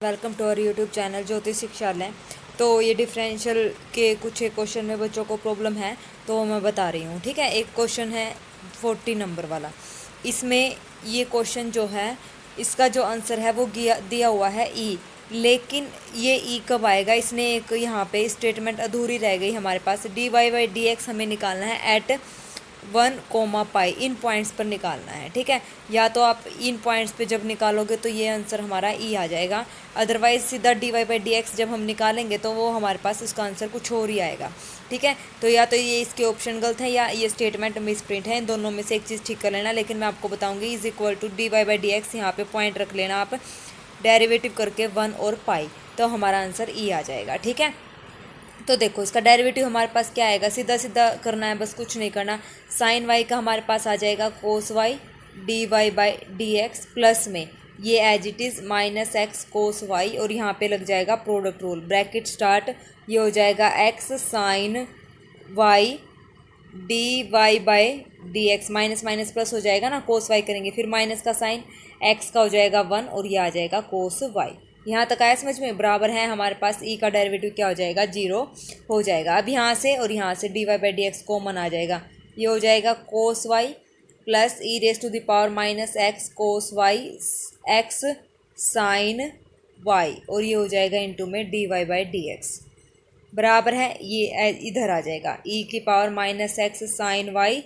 Welcome to our YouTube channel Jyoti Shikshalaya. तो ये differential के कुछ एक क्वेश्चन में बच्चों को प्रॉब्लम है तो वो मैं बता रही हूँ। ठीक है, एक क्वेश्चन है 40 नंबर वाला। इसमें ये क्वेश्चन जो है इसका जो आंसर है वो दिया हुआ है ई, लेकिन ये ई कब आएगा, इसने एक यहाँ पे स्टेटमेंट अधूरी रह गई हमारे पास। D Y by D x हमें निकालना है एट 1, इन पॉइंट्स पर निकालना है। ठीक है, या तो आप इन पॉइंट्स पे जब निकालोगे तो ये आंसर हमारा ई आ जाएगा, अदरवाइज सीधा D Y by D X जब हम निकालेंगे तो वो हमारे पास उसका आंसर कुछ और ही आएगा। ठीक है, तो या तो ये इसके ऑप्शन गलत है या ये स्टेटमेंट मिसप्रिंट है, इन दोनों में से एक चीज़ ठीक कर लेना। लेकिन मैं आपको बताऊंगी is equal to D Y by D X, यहाँ पे पॉइंट रख लेना आप, डेरिवेटिव करके 1 और पाई, तो हमारा आंसर ई आ जाएगा। ठीक है, तो देखो इसका डेरिवेटिव हमारे पास क्या आएगा, सीधा सीधा करना है, बस कुछ नहीं करना। साइन वाई का हमारे पास आ जाएगा cos y D Y by D x, plus में ये as it is minus x cos y, और यहाँ पे लग जाएगा प्रोडक्ट रूल, ब्रैकेट स्टार्ट, ये हो जाएगा X sine Y D Y by D X, minus minus plus हो जाएगा ना, कोस वाई करेंगे फिर माइनस का साइन, एक्स का हो जाएगा 1 और ये आ जाएगा कोस वाई। यहाँ तक आया समझ में, बराबर है हमारे पास ई का डेरिवेटिव क्या हो जाएगा, 0 हो जाएगा। अब यहाँ से और यहाँ से d Y by D x common आ जाएगा, ये हो जाएगा cos y plus e raise to the power minus x cos y x sine y, और ये हो जाएगा इंटू में d Y by D x, बराबर है ये इधर आ जाएगा ई की power minus x sine y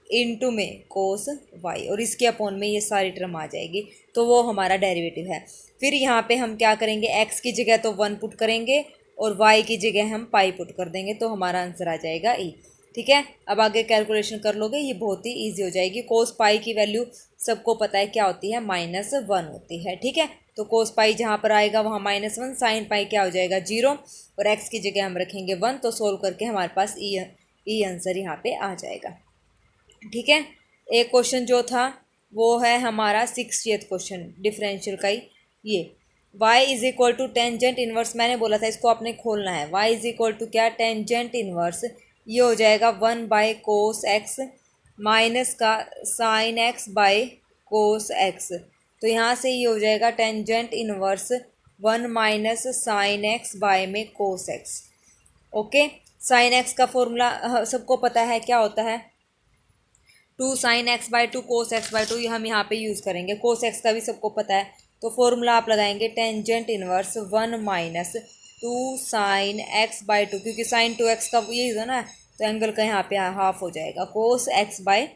into में कोस वाई, और इसके अपोन में ये सारी टर्म आ जाएगी, तो वो हमारा डेरिवेटिव है। फिर यहाँ पे हम क्या करेंगे, एक्स की जगह तो 1 पुट करेंगे और वाई की जगह हम पाई पुट कर देंगे, तो हमारा आंसर आ जाएगा ई। ठीक है, अब आगे कैलकुलेशन कर लोगे, ये बहुत ही ईजी हो जाएगी। कोस पाई की वैल्यू सबको पता है क्या होती है, -1 होती है। ठीक है, तो कोस पाई जहाँ पर आएगा वहाँ -1, साइन पाई क्या हो जाएगा 0, और एक्स की जगह हम रखेंगे 1, तो सोल्व करके हमारे पास ई आंसर यहाँ पे आ जाएगा। ठीक है, एक क्वेश्चन जो था वो है हमारा 60th क्वेश्चन डिफरेंशियल का ही, ये y is equal to tangent inverse, मैंने बोला था इसको आपने खोलना है। y इज इक्वल टू क्या, टेंजेंट इनवर्स, ये हो जाएगा 1 बाय कोस एक्स माइनस का sine x by cos x, तो यहाँ से ये हो जाएगा tangent inverse 1 minus sine x by में cos x. Okay, sine x का फॉर्मूला सबको पता है क्या होता है, 2 sine x by 2 cos x by 2, ये हम यहाँ पे यूज़ करेंगे। कोस एक्स का भी सबको पता है, तो फॉर्मूला आप लगाएंगे tangent inverse 1 minus 2 sine x by 2, क्योंकि साइन 2x का ये है ना, तो एंगल का यहाँ पे हाफ हो जाएगा, कोस एक्स बाई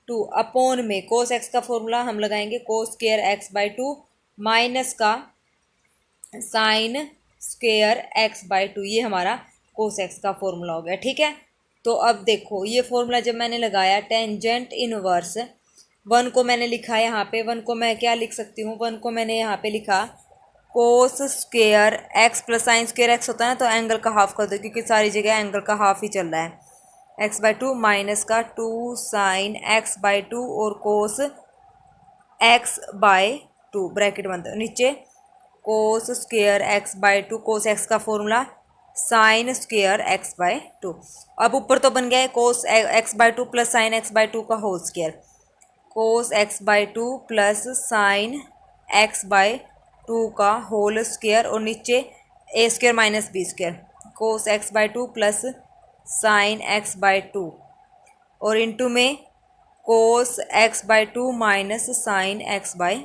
2 अपोन में कोस एक्स का फॉर्मूला हम लगाएंगे कोस स्क्वेयर एक्स बाई 2 माइनस का साइन स्क्वेयर एक्स बाई 2, ये हमारा कोस एक्स का फॉर्मूला हो गया। ठीक है, तो अब देखो ये फॉर्मूला जब मैंने लगाया टेंजेंट इनवर्स 1 को मैंने लिखा है यहाँ पे, 1 को मैं क्या लिख सकती हूँ, 1 को मैंने यहाँ पे लिखा कोस square x plus sign square x होता है ना, तो एंगल का हाफ कर दो, क्योंकि सारी जगह एंगल का हाफ ही चल रहा है, एक्स बाई 2 माइनस का 2 साइन एक्स बाई 2 और कोस एक्स बाई 2 ब्रैकेट बंद, नीचे cos square x by 2, cos x का formula sine square x by 2, अब ऊपर तो बन गया है cos x by 2 plus sine x by 2 का whole square, cos x by 2 plus sine x by 2 का होल स्क्वेयर, और नीचे a square minus b square, cos x by 2 plus sine x by 2, और इंटू में cos x by 2 minus sine x by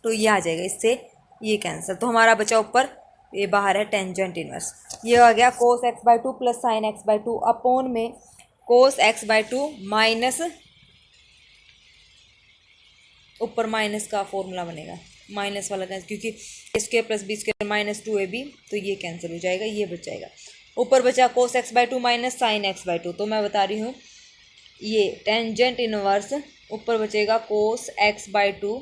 2, ये आ जाएगा, इससे ये कैंसिल, तो हमारा बचा ऊपर ये बाहर है टेंजेंट इनवर्स, ये आ गया cos x by 2 plus sine x by 2 upon में कोस एक्स बाई 2 माइनस, ऊपर माइनस का फॉर्मूला बनेगा, माइनस वाला कैंसिल, क्योंकि square plus B square minus 2ab, तो ये कैंसिल हो जाएगा, ये बच जाएगा। ऊपर बचा cos x by 2 minus sine x by 2, तो मैं बता रही हूँ ये टेंजेंट इनवर्स, ऊपर बचेगा cos x by 2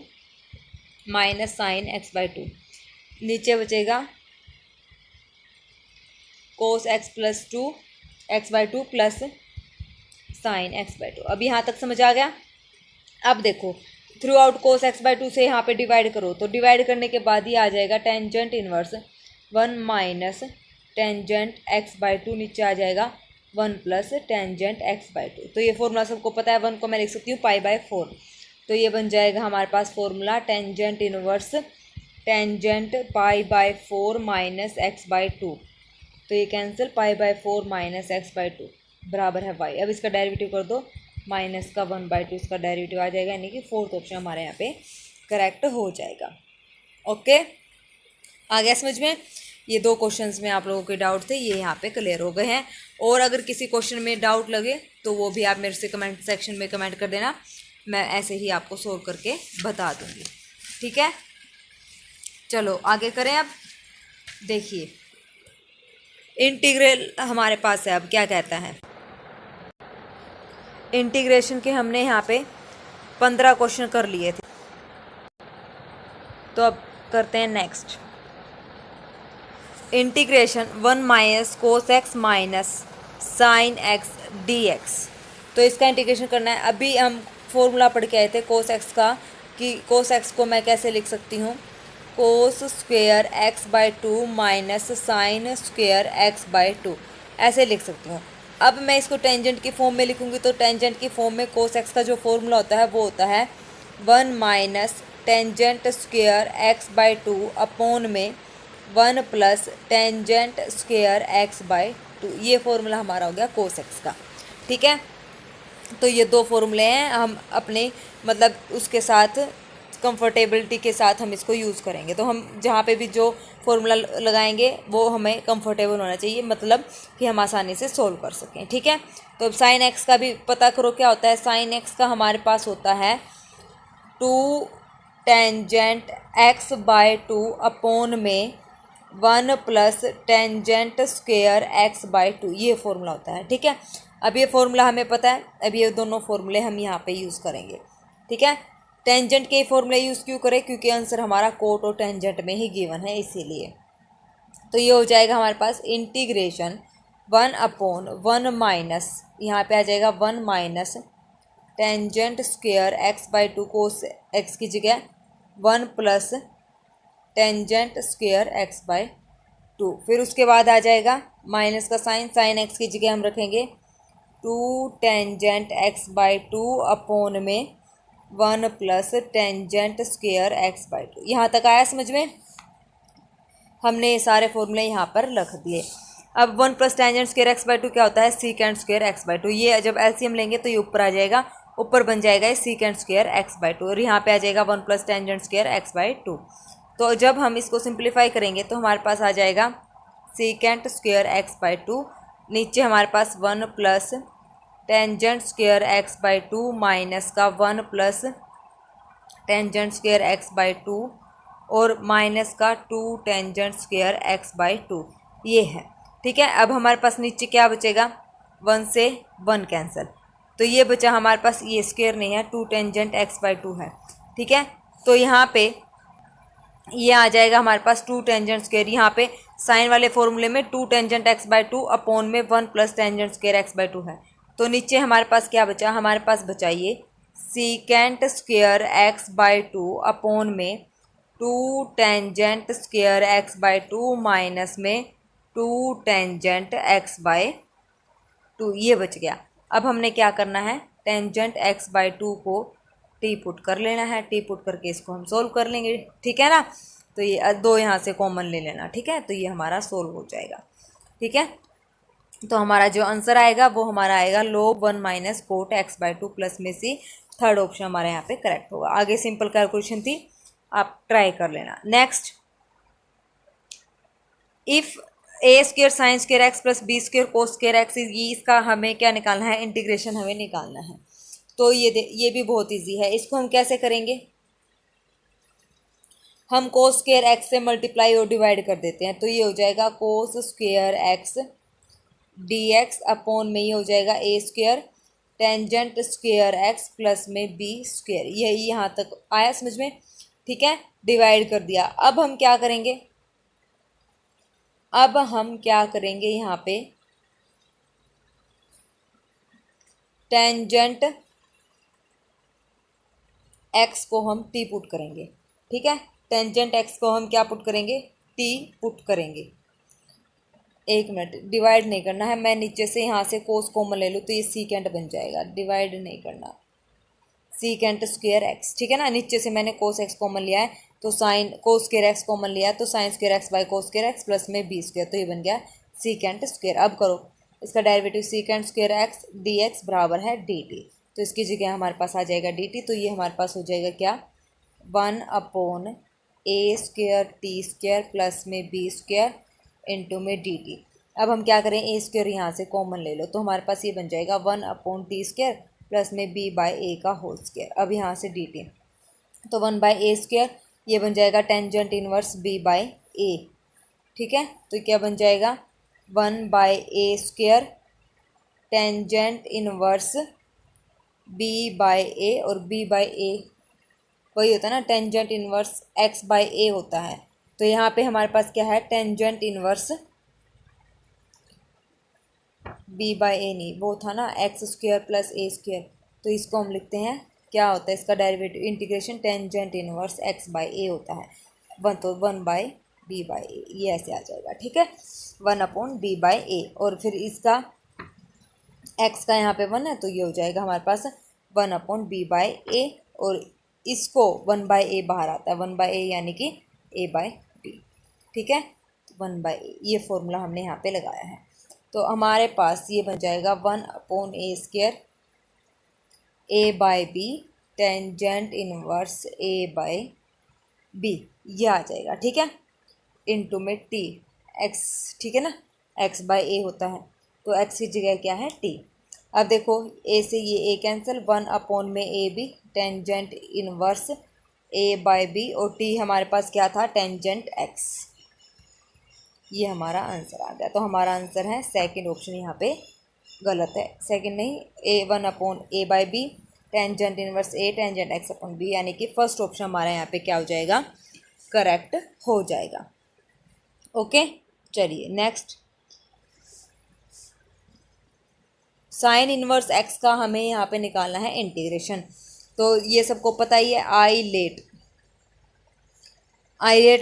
minus sine x by 2, नीचे बचेगा cos x plus 2 x by 2 plus sine x by 2। अब यहाँ तक समझ आ गया। अब देखो through out cos x by 2 से यहाँ पे डिवाइड करो, तो डिवाइड करने के बाद ही आ जाएगा tangent inverse 1 minus tangent x by 2, नीचे आ जाएगा 1 प्लस टेंजेंट एक्स बाई 2, तो ये फॉर्मूला सबको पता है, 1 को मैं लिख सकती हूँ पाई बाय 4, तो ये बन जाएगा हमारे पास formula tangent inverse tangent pi by 4 minus x by 2, तो ये cancel, pi by 4 minus x by 2 बराबर है वाई। अब इसका डेरिवेटिव कर दो, माइनस का 1/2 इसका डेरिवेटिव आ जाएगा, यानी कि फोर्थ ऑप्शन हमारे यहाँ पे करेक्ट हो जाएगा। ओके, आ गया समझ में? ये दो क्वेश्चंस में आप लोगों के डाउट थे, ये यहाँ पे क्लियर हो गए हैं। और अगर किसी क्वेश्चन में डाउट लगे तो वो भी आप मेरे से कमेंट सेक्शन में कमेंट कर देना, मैं ऐसे ही आपको सोल्व करके बता दूँगी। ठीक है, चलो आगे करें। अब देखिए इंटीग्रल हमारे पास है, अब क्या कहता है। इंटीग्रेशन के हमने यहाँ पे 15 क्वेश्चन कर लिए थे, तो अब करते हैं next. Integration 1 minus cos x minus sine x D X, तो इसका इंटीग्रेशन करना है। अभी हम फॉर्मूला पढ़ के आए थे कोस एक्स का, कि कोस एक्स को मैं कैसे लिख सकती हूँ, कोस square x by 2 minus sign square x by 2, ऐसे लिख सकती हूँ। अब मैं इसको टेंजेंट की फॉर्म में लिखूँगी, तो टेंजेंट की फॉर्म में कोस एक्स का जो फॉर्मूला होता है वो होता है 1 minus tangent square x by 2 upon में 1 plus tangent square x by 2, ये फॉर्मूला हमारा हो गया कोस एक्स का। ठीक है, तो ये दो फॉर्मूले हैं, हम अपने मतलब उसके साथ कंफर्टेबिलिटी के साथ हम इसको यूज़ करेंगे। तो हम जहाँ पे भी जो फॉर्मूला लगाएंगे वो हमें कंफर्टेबल होना चाहिए, मतलब कि हम आसानी से सोल्व कर सकें। ठीक है, तो अब साइन एक्स का भी पता करो क्या होता है। साइन एक्स का हमारे पास होता है 2 टेंजेंट एक्स बाई 2 अपॉन में 1 plus tangent square x by 2, ये फॉर्मूला होता है। ठीक है, अब ये फॉर्मूला हमें पता है, अब ये दोनों फॉर्मूले हम यहाँ पे यूज़ करेंगे। ठीक है, टेंजेंट के फॉर्मूले यूज़ क्यों करें, क्योंकि आंसर हमारा कोट और टेंजेंट में ही गिवन है, इसीलिए। तो ये हो जाएगा हमारे पास इंटीग्रेशन 1 अपॉन 1 माइनस, यहाँ पे आ जाएगा 1 minus tangent square x by 2 cos x की जगह 1 plus tangent square x by 2, फिर उसके बाद आ जाएगा माइनस का साइन, साइन एक्स की जगह हम रखेंगे 2 टेंजेंट एक्स बाई 2 अपॉन में 1 plus tangent square x by 2। यहाँ तक आया समझ में? हमने ये सारे फॉर्मूले यहाँ पर रख दिए। अब 1 plus tangent square x by 2 क्या होता है, सीकेंड स्क्वेयर एक्स बाई 2। ये जब एलसीएम लेंगे तो ये ऊपर आ जाएगा, ऊपर बन जाएगा ये सीकेंड स्क्वेयर एक्स बाई 2, और यहाँ पे आ जाएगा 1 plus tangent square x by 2। तो जब हम इसको सिंप्लीफाई करेंगे तो हमारे पास आ जाएगा सीकेंड स्क्वेयर एक्स बाई 2, नीचे हमारे पास 1 plus tangent square x by 2 minus का 1 plus tangent square x by 2 और माइनस का 2 टेंजेंट स्क्वेयर एक्स बाई 2, ये है। ठीक है, अब हमारे पास नीचे क्या बचेगा, 1 से 1 कैंसिल, तो ये बचा हमारे पास, ये स्क्वेयर नहीं है, 2 टेंजेंट एक्स बाई 2 है। ठीक है, तो यहाँ पे ये आ जाएगा हमारे पास 2 टेंजेंट स्क्वेयर, यहाँ पे साइन वाले फॉर्मूले में 2 टेंजेंट एक्स बाई 2 अपॉन में 1 plus tangent square x by 2 है। तो नीचे हमारे पास क्या बचा, हमारे पास बचा ये secant square x by 2 upon में 2 tangent square x by 2 minus में 2 टेंजेंट एक्स बाई 2, ये बच गया। अब हमने क्या करना है, टेंजेंट एक्स बाई 2 को टी पुट कर लेना है, टी पुट करके इसको हम सोल्व कर लेंगे। ठीक है ना, तो ये दो यहाँ से कॉमन ले लेना। ठीक है, तो ये हमारा सोल्व हो जाएगा। ठीक है, तो हमारा जो आंसर आएगा वो हमारा आएगा log 1 minus cot x by 2 plus में सी, थर्ड ऑप्शन हमारे यहाँ पे करेक्ट होगा। आगे सिंपल कैलकुलेशन थी, आप ट्राई कर लेना। Next, if A square sine square x plus B square cos square X, ये इसका हमें क्या निकालना है, इंटीग्रेशन हमें निकालना है। तो ये भी बहुत इजी है। इसको हम कैसे करेंगे, हम कोस स्क्वेयर एक्स से मल्टीप्लाई और डिवाइड कर देते हैं, तो ये हो जाएगा cos square x D x upon में ये हो जाएगा a square tangent square x plus में बी स्क्वेयर। यही यहाँ तक आया समझ में? ठीक है, डिवाइड कर दिया। अब हम क्या करेंगे, अब हम क्या करेंगे, यहाँ पे टेंजेंट एक्स को हम टी पुट करेंगे। ठीक है, टेंजेंट एक्स को हम क्या पुट करेंगे, टी पुट करेंगे। एक मिनट, डिवाइड नहीं करना है, मैं नीचे से यहाँ से कोस कॉमन ले लूँ तो ये सीकेंट बन जाएगा, डिवाइड नहीं करना, सीकेंट स्क्वेयर एक्स। ठीक है ना, नीचे से मैंने कोस एक्स कॉमन लिया है, तो sine cos square x common लिया तो sine square x by cos square x plus में बी स्क्वायर, तो ये बन गया सीकेंट स्क्वायर। अब करो इसका derivative secant square x D x बराबर है डी टी, तो इसकी जगह हमारे पास आ जाएगा डी टी, तो ये हमारे पास हो जाएगा क्या 1 ए स्क्वायर टी स्क्वायर प्लस में बी स्क्वायर इंटू में डी टी। अब हम क्या करें, ए स्क्वायर यहाँ से कॉमन ले लो, तो हमारे पास ये बन जाएगा 1/टी स्क्वायर प्लस में बी बाई ए का होल स्क्वायर। अब यहाँ से डी टी, तो 1/ए स्क्वायर ये बन जाएगा tangent inverse b by a, ठीक है। तो क्या बन जाएगा 1/ए square tangent inverse b by a, और बी बाई ए वही होता है ना tangent inverse x by a होता है। तो यहाँ पे हमारे पास क्या है tangent inverse b by a, नहीं वो था ना x square plus a square, तो इसको हम लिखते हैं क्या होता है इसका derivative integration tangent inverse x by a होता है तो 1/b/a, ये ऐसे आ जाएगा, ठीक है 1/b/a। और फिर इसका एक्स का यहाँ पे 1 है तो ये हो जाएगा हमारे पास 1/b/a, और इसको 1/a बाहर आता है 1/a यानी कि a/b, ठीक है 1/a, ये फॉर्मूला हमने यहाँ पे लगाया है। तो हमारे पास ये बन जाएगा 1/a square a/b tangent inverse a/b, ये आ जाएगा, ठीक है इंटू में टी एक्स, ठीक है ना एक्स बाई ए होता है, तो एक्स की जगह क्या है टी। अब देखो ए से ये ए कैंसिल 1 में A B tangent inverse a/b, और टी हमारे पास क्या था टेंजेंट एक्स, ये हमारा आंसर आ गया। तो हमारा आंसर है सेकंड ऑप्शन, यहाँ पे गलत है, सेकंड नहीं, a1/a/b टेंजेंट इनवर्स ए टेंजेंट एक्स अपॉन बी, यानी कि फर्स्ट ऑप्शन हमारा यहाँ पे क्या हो जाएगा करेक्ट हो जाएगा। ओके चलिए नेक्स्ट, साइन इनवर्स एक्स का हमें यहाँ पे निकालना है इंटीग्रेशन। तो ये सबको पता ही है आई लेट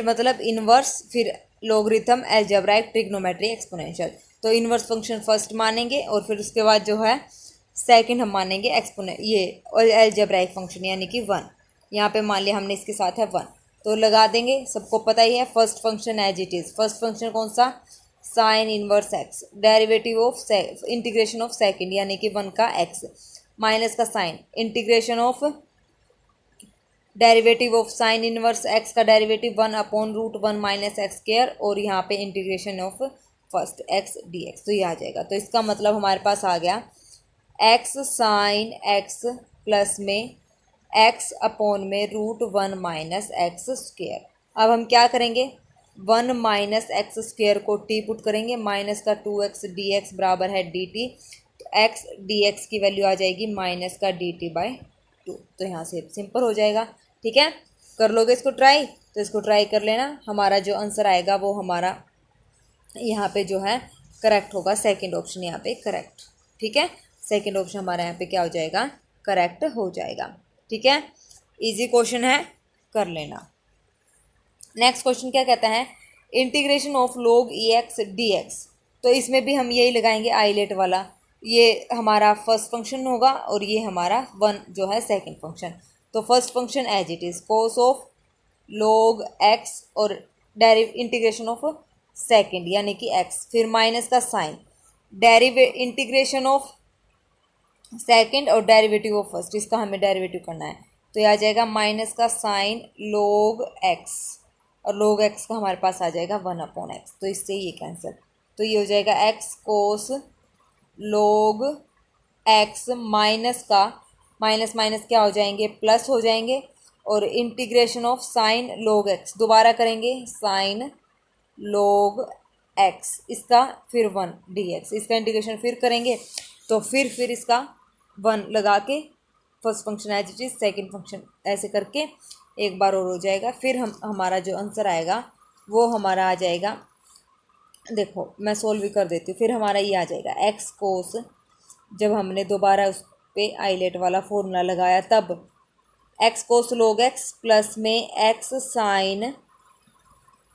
मतलब इनवर्स, फिर लोगरिथम एल्जेब्राइक ट्रिग्नोमेट्री एक्सपोनेंशियल। तो इनवर्स फंक्शन फर्स्ट मानेंगे और फिर उसके बाद जो है सेकंड हम मानेंगे ये एल्जेब्राइक फंक्शन यानी कि 1, यहाँ पे मान लिया हमने इसके साथ है 1, तो लगा देंगे, सबको पता ही है first function as it is. First function कौन सा sine inverse X, derivative of integration of second यानी कि 1 का एक्स माइनस का sine, integration of derivative of sine inverse X का डेरिवेटिव 1/√1 माइनस एक्स स्क्वायर, और यहाँ पे integration of first X D X, तो ये आ जाएगा। तो इसका मतलब हमारे पास आ गया एक्स साइन एक्स प्लस में एक्स अपॉन में √1 माइनस एक्स स्क्वायर। अब हम क्या करेंगे 1 माइनस एक्स स्क्वायर को टी पुट करेंगे, माइनस का 2x dx बराबर है dt, तो x dx की वैल्यू आ जाएगी माइनस का dt/2, तो यहाँ से सिंपल हो जाएगा, ठीक है। कर लोगे इसको ट्राई, तो इसको ट्राई कर लेना, हमारा जो आंसर आएगा वो हमारा यहाँ पे जो है करेक्ट होगा, सेकंड ऑप्शन यहाँ पे करेक्ट, ठीक है सेकंड ऑप्शन हमारा यहाँ पे क्या हो जाएगा करेक्ट हो जाएगा, ठीक है इजी क्वेश्चन है कर लेना। नेक्स्ट क्वेश्चन क्या कहता है integration of log ex dx, तो इसमें भी हम यही लगाएंगे आइलेट वाला, ये हमारा फर्स्ट फंक्शन होगा और ये हमारा 1 जो है सेकंड फंक्शन। तो first function as it is cos of log x और इंटीग्रेशन ऑफ सेकंड यानी कि x, फिर माइनस का साइन इंटीग्रेशन ऑफ सेकंड और डेरिवेटिव ऑफ फर्स्ट, इसका हमें डेरिवेटिव करना है, तो ये आ जाएगा माइनस का साइन log x, और log x का हमारे पास आ जाएगा 1/x, तो इससे ये कैंसिल, तो ये हो जाएगा x कोस log x माइनस का माइनस माइनस क्या हो जाएंगे प्लस हो जाएंगे, और integration of sine log x दोबारा करेंगे साइन log x, इसका फिर 1 dx, इसका इंटीग्रेशन फिर करेंगे, तो फिर इसका 1 लगा के first function as it is second function ऐसे करके एक बार और हो जाएगा, फिर हमारा जो आंसर आएगा वो हमारा आ जाएगा, देखो मैं सोल्व भी कर देती हूँ, फिर हमारा ये आ जाएगा एक्स कोस, जब हमने दोबारा उस पे आइलेट वाला फॉर्मूला लगाया तब X cos log x plus में X sine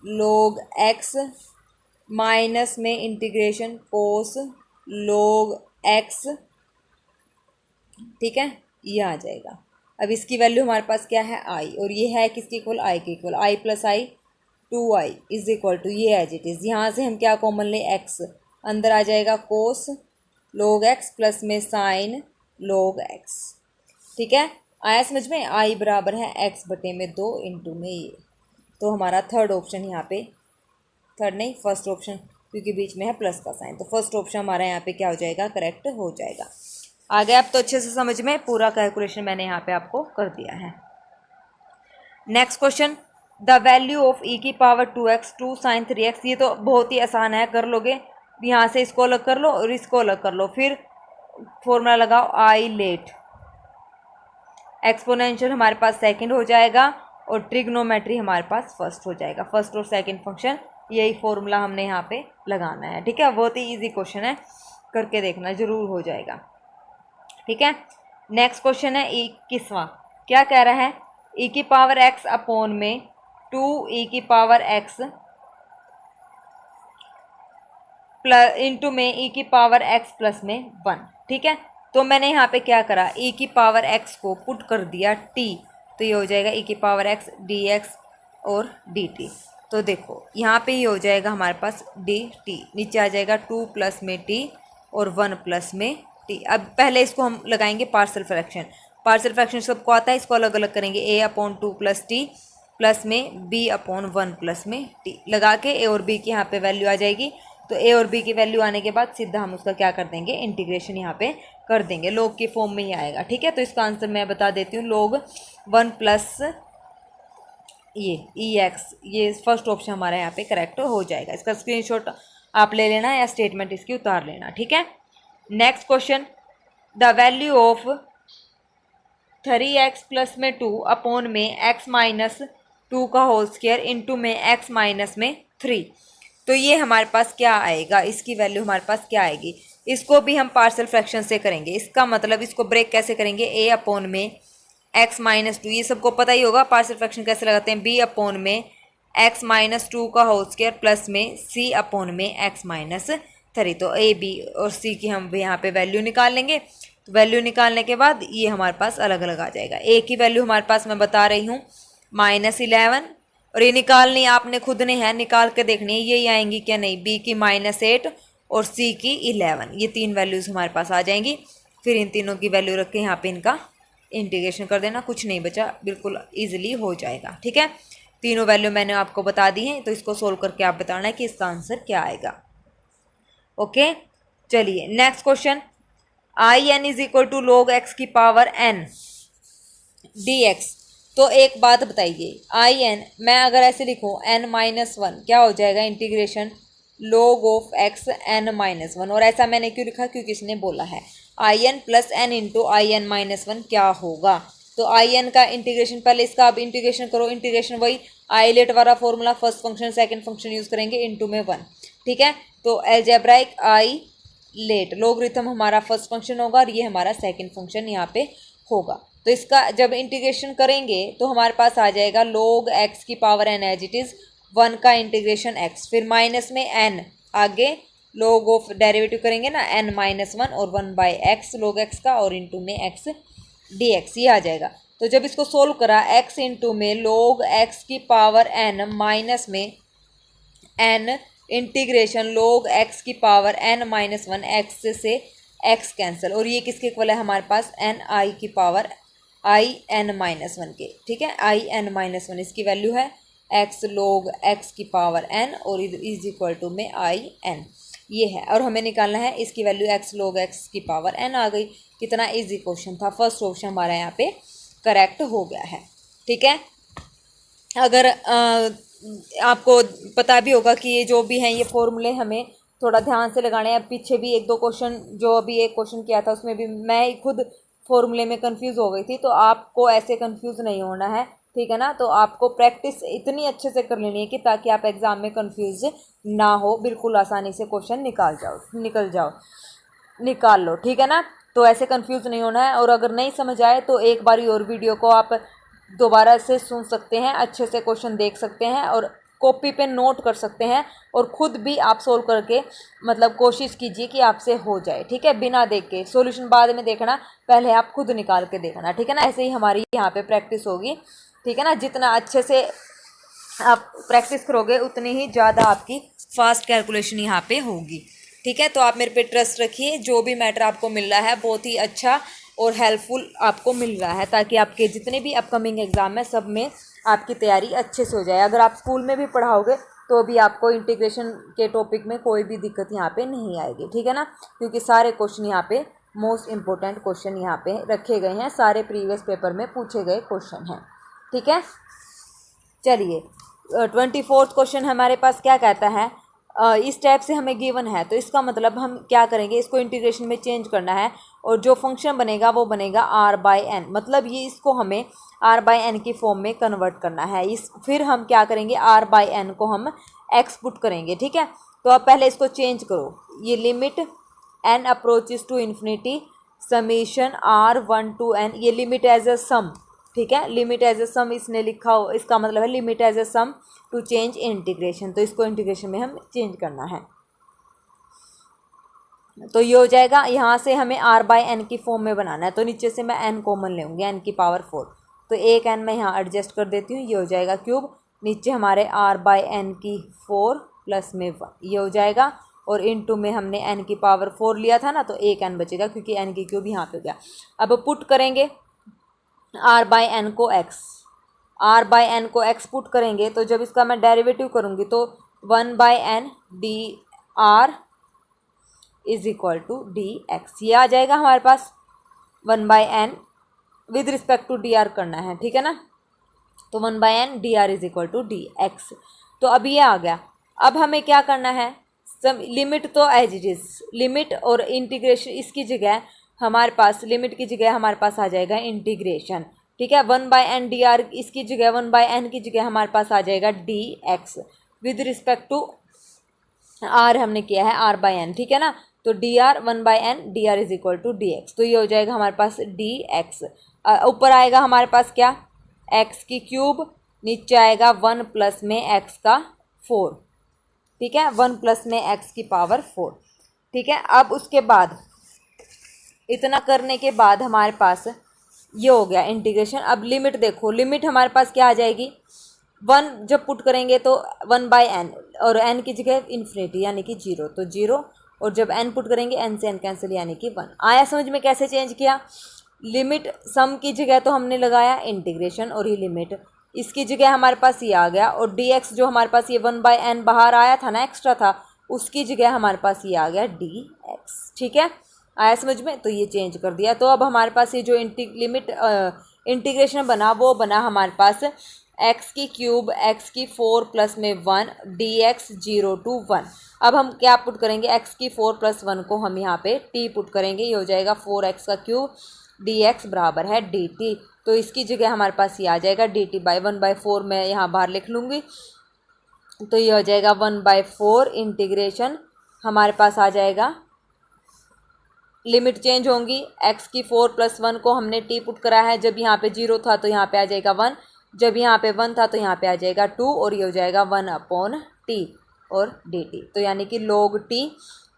log x minus में इंटीग्रेशन कोस log x, ठीक है ये आ जाएगा, अब इसकी वैल्यू हमारे पास क्या है आई, और ये है किसके इक्वल, आई के equal, I plus I 2i is equal to ये एज इट इज़। यहाँ से हम क्या कॉमन लें, एक्स अंदर आ जाएगा कोस log x प्लस में साइन log x। ठीक है, आया समझ में, आई बराबर है x बटे में 2 इंटू में ये। तो हमारा थर्ड ऑप्शन यहाँ पे, थर्ड नहीं फर्स्ट ऑप्शन, क्योंकि बीच में है प्लस का साइन, तो फर्स्ट ऑप्शन हमारा यहाँ पे क्या हो जाएगा, करेक्ट हो जाएगा। आ गया अब तो अच्छे से समझ में, पूरा कैलकुलेशन मैंने यहाँ पे आपको कर दिया है। Next question, the value of e की पावर 2x 2 साइन 3x। ये तो बहुत ही आसान है, कर लोगे, यहाँ से इसको अलग कर लो और इसको अलग कर लो, फिर फॉर्मूला लगाओ आई लेट, एक्सपोनेंशियल हमारे पास सेकंड हो जाएगा और ट्रिग्नोमेट्री हमारे पास फर्स्ट हो जाएगा। फर्स्ट और सेकंड फंक्शन, यही फॉर्मूला हमने यहाँ पे लगाना है। ठीक है, बहुत ही इजी क्वेश्चन है, करके देखना जरूर हो जाएगा। ठीक है, नेक्स्ट क्वेश्चन है 21वां, क्या कह रहा है, ई की पावर एक्स अपॉन में 2 ई की पावर एक्स प्लस इंटू में ई की पावर एक्स प्लस में 1। ठीक है, तो मैंने यहाँ पे क्या करा, ई की पावर एक्स को पुट कर दिया टी, तो ये हो जाएगा ई की पावर एक्स डी एक्स और डी टी। तो देखो यहाँ पे ये हो जाएगा हमारे पास डी टी, नीचे आ जाएगा 2 प्लस में टी और 1 प्लस में टी। अब पहले इसको हम लगाएंगे पार्शियल फ्रैक्शन, पार्शियल फ्रैक्शन सबको आता है, इसको अलग अलग करेंगे, ए अपॉन 2 प्लस टी प्लस में बी अपॉन 1 प्लस में टी लगा के ए और बी की यहाँ पे वैल्यू आ जाएगी। तो ए और बी की वैल्यू आने के बाद सीधा हम उसका क्या कर देंगे, इंटीग्रेशन यहाँ पे कर देंगे, लॉग की फॉर्म में ही आएगा। ठीक है, तो इसका आंसर मैं बता देती हूँ, log 1 प्लस ये ई एक्स, ये फर्स्ट ऑप्शन हमारा यहाँ पे करेक्ट हो जाएगा। इसका स्क्रीनशॉट आप ले लेना या स्टेटमेंट इसकी उतार लेना। ठीक है, next question, the value of 3x plus में 2 अपॉन में x माइनस 2 का होल स्क्वायर इंटू में x माइनस में 3। तो ये हमारे पास क्या आएगा, इसकी वैल्यू हमारे पास क्या आएगी, इसको भी हम पार्शियल फ्रैक्शन से करेंगे। इसका मतलब इसको ब्रेक कैसे करेंगे, a अपॉन में x माइनस 2, ये सबको पता ही होगा पार्शियल फ्रैक्शन कैसे लगाते हैं, b अपॉन में x माइनस 2 का होल स्क्वायर प्लस में c अपॉन में x माइनस 3। तो a b और c की हम यहाँ पे वैल्यू निकाल लेंगे। तो वैल्यू निकालने के बाद ये हमारे पास अलग अलग आ जाएगा। a की वैल्यू हमारे पास मैं बता रही हूँ -11, और ये निकालनी आपने खुद ने है, निकाल के देखनी है यही आएंगी क्या नहीं, b की -8 और c की 11, ये तीन वैल्यूज़ हमारे पास आ जाएंगी। फिर इन तीनों की वैल्यू रख के यहाँ पे इनका इंटीग्रेशन कर देना, कुछ नहीं बचा, बिल्कुल ईजिली हो जाएगा। ठीक है, तीनों वैल्यू मैंने आपको बता दी हैं, तो इसको सोल्व करके आप बताना है कि इसका आंसर क्या आएगा। ओके, चलिए next question, I N is equal to log x की पावर n डी एक्स। तो एक बात बताइए, आई एन मैं अगर ऐसे लिखूँ n-1 क्या हो जाएगा, integration log of x n-1। और ऐसा मैंने क्यों लिखा, क्योंकि इसने बोला है I N plus N into I N -1 क्या होगा। तो आई एन का इंटीग्रेशन, पहले इसका अब इंटीग्रेशन करो, इंटीग्रेशन वही आई लेट वाला formula, first function second function use करेंगे इंटू में 1। ठीक है, तो एल्जेब्राइक आई लेट लोगरिथम हमारा फर्स्ट फंक्शन होगा और ये हमारा सेकंड फंक्शन यहाँ पे होगा। तो इसका जब इंटीग्रेशन करेंगे तो हमारे पास आ जाएगा log x की power n as it is 1 का इंटीग्रेशन x, फिर माइनस में n, आगे log ऑफ डेरिवेटिव करेंगे ना n-1 और 1/x log x का, और इंटू में x dx, ये आ जाएगा। तो जब इसको सोल्व करा x इंटू में log x की पावर n माइनस में n इंटीग्रेशन log x की पावर n-1 x से x कैंसिल, और ये किसके इक्वल है हमारे पास, n i की पावर i n-1 के। ठीक है, i n-1 इसकी वैल्यू है x log x की पावर n और इज इक्वल टू में i n, ये है। और हमें निकालना है इसकी वैल्यू x log x की पावर n आ गई। कितना इजी क्वेश्चन था, फर्स्ट ऑप्शन हमारा यहाँ पे करेक्ट हो गया है। ठीक है, अगर आपको पता भी होगा कि ये जो भी हैं ये फॉर्मूले हमें थोड़ा ध्यान से लगाने हैं। पीछे भी एक दो क्वेश्चन, जो अभी एक क्वेश्चन किया था उसमें भी मैं खुद फॉर्मूले में कंफ्यूज हो गई थी, तो आपको ऐसे कंफ्यूज नहीं होना है। ठीक है ना, तो आपको प्रैक्टिस इतनी अच्छे से कर लेनी है कि ताकि आप एग्ज़ाम में कंफ्यूज ना हो, बिल्कुल आसानी से क्वेश्चन निकाल लो। ठीक है ना, तो ऐसे कंफ्यूज नहीं होना है। और अगर नहीं समझ आए तो एक बारी और वीडियो को आप दोबारा से सुन सकते हैं, अच्छे से क्वेश्चन देख सकते हैं और कॉपी पे नोट कर सकते हैं और ख़ुद भी आप सोल्व करके मतलब कोशिश कीजिए कि आपसे हो जाए, ठीक है, बिना देख के। सॉल्यूशन बाद में देखना, पहले आप खुद निकाल के देखना, ठीक है ना। ऐसे ही हमारी यहाँ पे प्रैक्टिस होगी, ठीक है ना। जितना अच्छे से आप प्रैक्टिस करोगे उतनी ही ज़्यादा आपकी फास्ट कैलकुलेशन यहाँ पे होगी, ठीक है। तो आप मेरे पे ट्रस्ट रखिए, जो भी मैटर आपको मिल रहा है बहुत ही अच्छा और हेल्पफुल आपको मिल रहा है, ताकि आपके जितने भी अपकमिंग एग्ज़ाम है सब में आपकी तैयारी अच्छे से हो जाए। अगर आप स्कूल में भी पढ़ाओगे तो भी आपको इंटीग्रेशन के टॉपिक में कोई भी दिक्कत यहाँ पे नहीं आएगी, ठीक है ना, क्योंकि सारे क्वेश्चन यहाँ पे मोस्ट इम्पोर्टेंट क्वेश्चन यहाँ पे रखे गए हैं, सारे प्रीवियस पेपर में पूछे गए क्वेश्चन हैं, ठीक है। चलिए 24th क्वेश्चन हमारे पास क्या कहता है, इस टाइप से हमें गिवन है, तो इसका मतलब हम क्या करेंगे, इसको इंटीग्रेशन में चेंज करना है और जो फंक्शन बनेगा वो बनेगा r/n, मतलब ये इसको हमें r/n की फॉर्म में कन्वर्ट करना है। फिर हम क्या करेंगे, r/n को हम x पुट करेंगे, ठीक है। तो अब पहले इसको चेंज करो, ये limit n approaches to infinity summation r1 to n, ये लिमिट एज अ सम, ठीक है, लिमिट एज अ सम इसने लिखा हो, इसका मतलब है limit as a sum to change integration, तो इसको इंटीग्रेशन में हम चेंज करना है। तो ये हो जाएगा, यहाँ से हमें r/n की फॉर्म में बनाना है, तो नीचे से मैं n कॉमन ले लूँगी, n की पावर 4, तो एक n मैं यहाँ एडजस्ट कर देती हूँ, ये हो जाएगा क्यूब, नीचे हमारे r/n की 4 प्लस में 1, ये हो जाएगा, और इनटू में हमने n की पावर 4 लिया था ना, तो एक n बचेगा क्योंकि n की क्यूब यहाँ पे हो गया। अब पुट करेंगे r/n को x पुट करेंगे, तो जब इसका मैं डेरिवेटिव करूँगी तो 1/n dr is equal to dx, ये आ जाएगा हमारे पास। 1/n with respect to dr करना है, ठीक है ना, तो 1/n dr is equal to dx। तो अब ये आ गया। अब हमें क्या करना है, सब लिमिट तो एज इट इज, लिमिट और इंटीग्रेशन, इसकी जगह हमारे पास लिमिट की जगह हमारे पास आ जाएगा इंटीग्रेशन, ठीक है। 1/n dr इसकी जगह 1/n की जगह हमारे पास आ जाएगा dx with respect to r हमने किया है r/n, ठीक है ना, तो dr 1/n dr is equal to dx, तो ये हो जाएगा हमारे पास dx। ऊपर आएगा हमारे पास क्या, x की क्यूब, नीचे आएगा 1 प्लस में x का 4, ठीक है, 1 प्लस में x की पावर 4, ठीक है। अब उसके बाद इतना करने के बाद हमारे पास ये हो गया इंटीग्रेशन। अब लिमिट देखो, लिमिट हमारे पास क्या आ जाएगी, 1 जब पुट करेंगे तो 1/n और n की जगह इन्फिनिटी यानी कि 0, तो 0, और जब n पुट करेंगे n से n कैंसिल यानी कि 1। आया समझ में कैसे चेंज किया, लिमिट सम की जगह तो हमने लगाया इंटीग्रेशन, और ये लिमिट इसकी जगह हमारे पास ये आ गया, और dx जो हमारे पास ये 1/n बाहर आया था ना, एक्स्ट्रा था, उसकी जगह हमारे पास ये आ गया dx, ठीक है। आया समझ में, तो ये चेंज कर दिया। तो अब हमारे पास ये जो लिमिट इंटीग्रेशन बना वो बना हमारे पास x की क्यूब x की 4 प्लस में 1 dx 0 to 1। अब हम क्या पुट करेंगे, x की 4 प्लस 1 को हम यहाँ पे t पुट करेंगे, ये हो जाएगा 4x का क्यूब dx बराबर है dt, तो इसकी जगह हमारे पास ये आ जाएगा dt बाई 1/4 मैं यहाँ बाहर लिख लूँगी, तो ये हो जाएगा 1/4 इंटीग्रेशन हमारे पास आ जाएगा। लिमिट चेंज होंगी, x की 4 प्लस 1 को हमने t पुट करा है, जब यहाँ पे 0 था तो यहाँ पे आ जाएगा 1, जब यहाँ पे 1 था तो यहाँ पे आ जाएगा 2, और ये हो जाएगा 1/t और dt, तो यानी कि log t,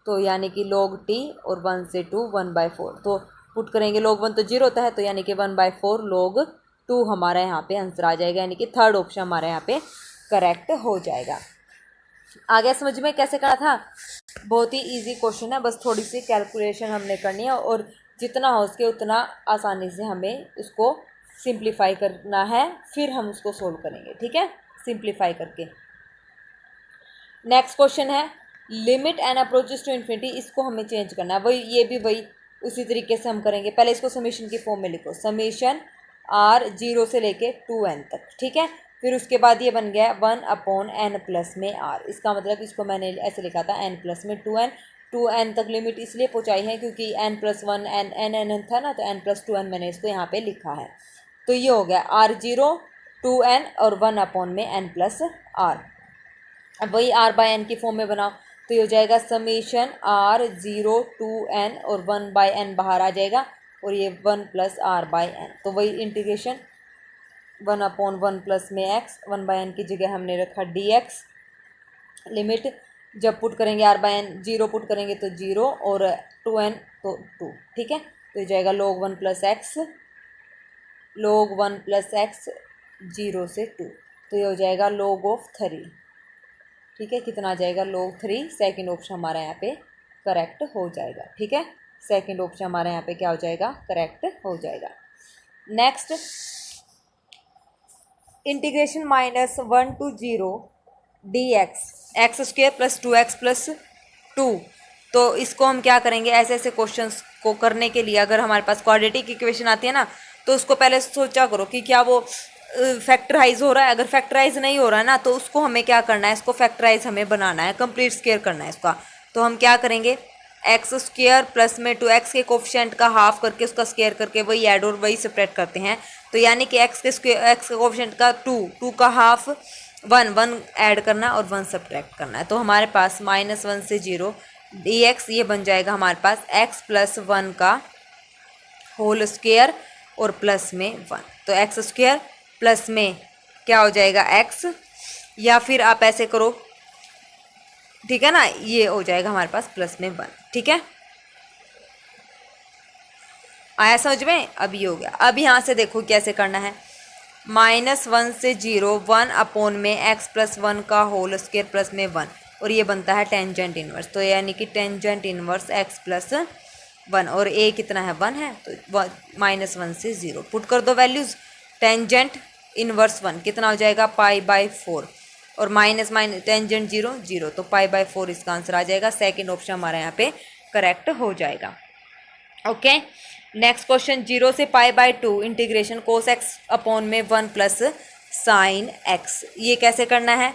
तो यानी कि log t और 1 से 2 1/4, तो पुट करेंगे log 1 तो 0 होता है, तो यानी कि 1/4 log 2 हमारा यहाँ पे आंसर आ जाएगा, यानी कि थर्ड ऑप्शन हमारा यहाँ पे करेक्ट हो जाएगा। आ गया समझ में कैसे करा था, बहुत ही इजी क्वेश्चन है, बस थोड़ी सी कैलकुलेशन हमने करनी है और जितना हो सके उतना आसानी से हमें उसको सिंप्लीफाई करना है, फिर हम उसको सोल्व करेंगे, ठीक है, सिंप्लीफाई करके। नेक्स्ट क्वेश्चन है limit N approaches to infinity, इसको हमें चेंज करना है, वही ये भी वही उसी तरीके से हम करेंगे। पहले इसको समेशन की फॉर्म में लिखो, समेशन r 0 से लेके 2n तक, ठीक है। फिर उसके बाद ये बन गया 1/n प्लस में r, इसका मतलब इसको मैंने ऐसे लिखा था n प्लस में 2n तक लिमिट इसलिए पहुँचाई है क्योंकि n प्लस 1 n था ना, तो n प्लस 2n मैंने इसको यहाँ पे लिखा है। तो ये हो गया r0 2n और 1/n में n प्लस r। अब वही r/n की फॉर्म में बनाओ, तो ये हो जाएगा समेशन r0 2n और 1/n बाहर आ जाएगा, और ये 1 प्लस r/n, तो वही इंटीग्रेशन 1/1 प्लस में एक्स, 1/n की जगह हमने रखा dx। लिमिट जब पुट करेंगे r/n 0 पुट करेंगे तो 0 और 2n तो 2। ठीक है, तो ये जाएगा log 1 plus x, log 1 plus x 0 से 2, तो ये हो जाएगा log ऑफ 3। ठीक है, कितना आ जाएगा log 3। सेकेंड ऑप्शन हमारा यहाँ पे करेक्ट हो जाएगा। ठीक है, सेकेंड ऑप्शन हमारा यहाँ पे क्या हो जाएगा, करेक्ट हो जाएगा। Next, integration -1 to 0 dx x² plus 2x plus 2। तो इसको हम क्या करेंगे, ऐसे ऐसे क्वेश्चंस को करने के लिए अगर हमारे पास क्वाड्रेटिक इक्वेशन आती है ना, तो उसको पहले सोचा करो कि क्या वो फैक्टराइज हो रहा है। अगर फैक्टराइज नहीं हो रहा है ना, तो उसको हमें क्या करना है, इसको फैक्टराइज हमें बनाना है, कंप्लीट स्क्वायर करना है इसका। तो हम क्या करेंगे, x² प्लस में 2x के कोफिशिएंट का हाफ करके उसका स्क्वायर करके वही ऐड और वही सेपरेट करते हैं। तो यानी कि x के कोफिशिएंट का 2 का हाफ 1 ऐड करना और 1 सब्ट्रैक्ट करना है। तो हमारे पास -1 से 0 dx ये बन जाएगा हमारे पास x प्लस 1 का होल स्क्वायर और प्लस में 1। तो x² प्लस में क्या हो जाएगा x, या फिर आप ऐसे करो, ठीक है ना, ये हो जाएगा हमारे पास प्लस में 1। ठीक है, आया समझ में। अब ये हो गया। अब यहाँ से देखो कैसे करना है, -1 से 0 1 में x प्लस 1 का होल स्क्वायर प्लस में 1, और ये बनता है टेंजेंट इनवर्स। तो यानी कि टेंजेंट इनवर्स x प्लस 1, और a कितना है, 1 है, तो -1 से 0 पुट कर दो वैल्यूज़। टेंजेंट इनवर्स 1 कितना हो जाएगा, π/4, और माइनस टेंजेंट 0 0, तो π/4 इसका आंसर आ जाएगा। सेकेंड ऑप्शन हमारा यहाँ पे करेक्ट हो जाएगा। ओके, नेक्स्ट क्वेश्चन, 0 से π/2 इंटीग्रेशन cos x अपॉन में 1 प्लस साइन x, ये कैसे करना है।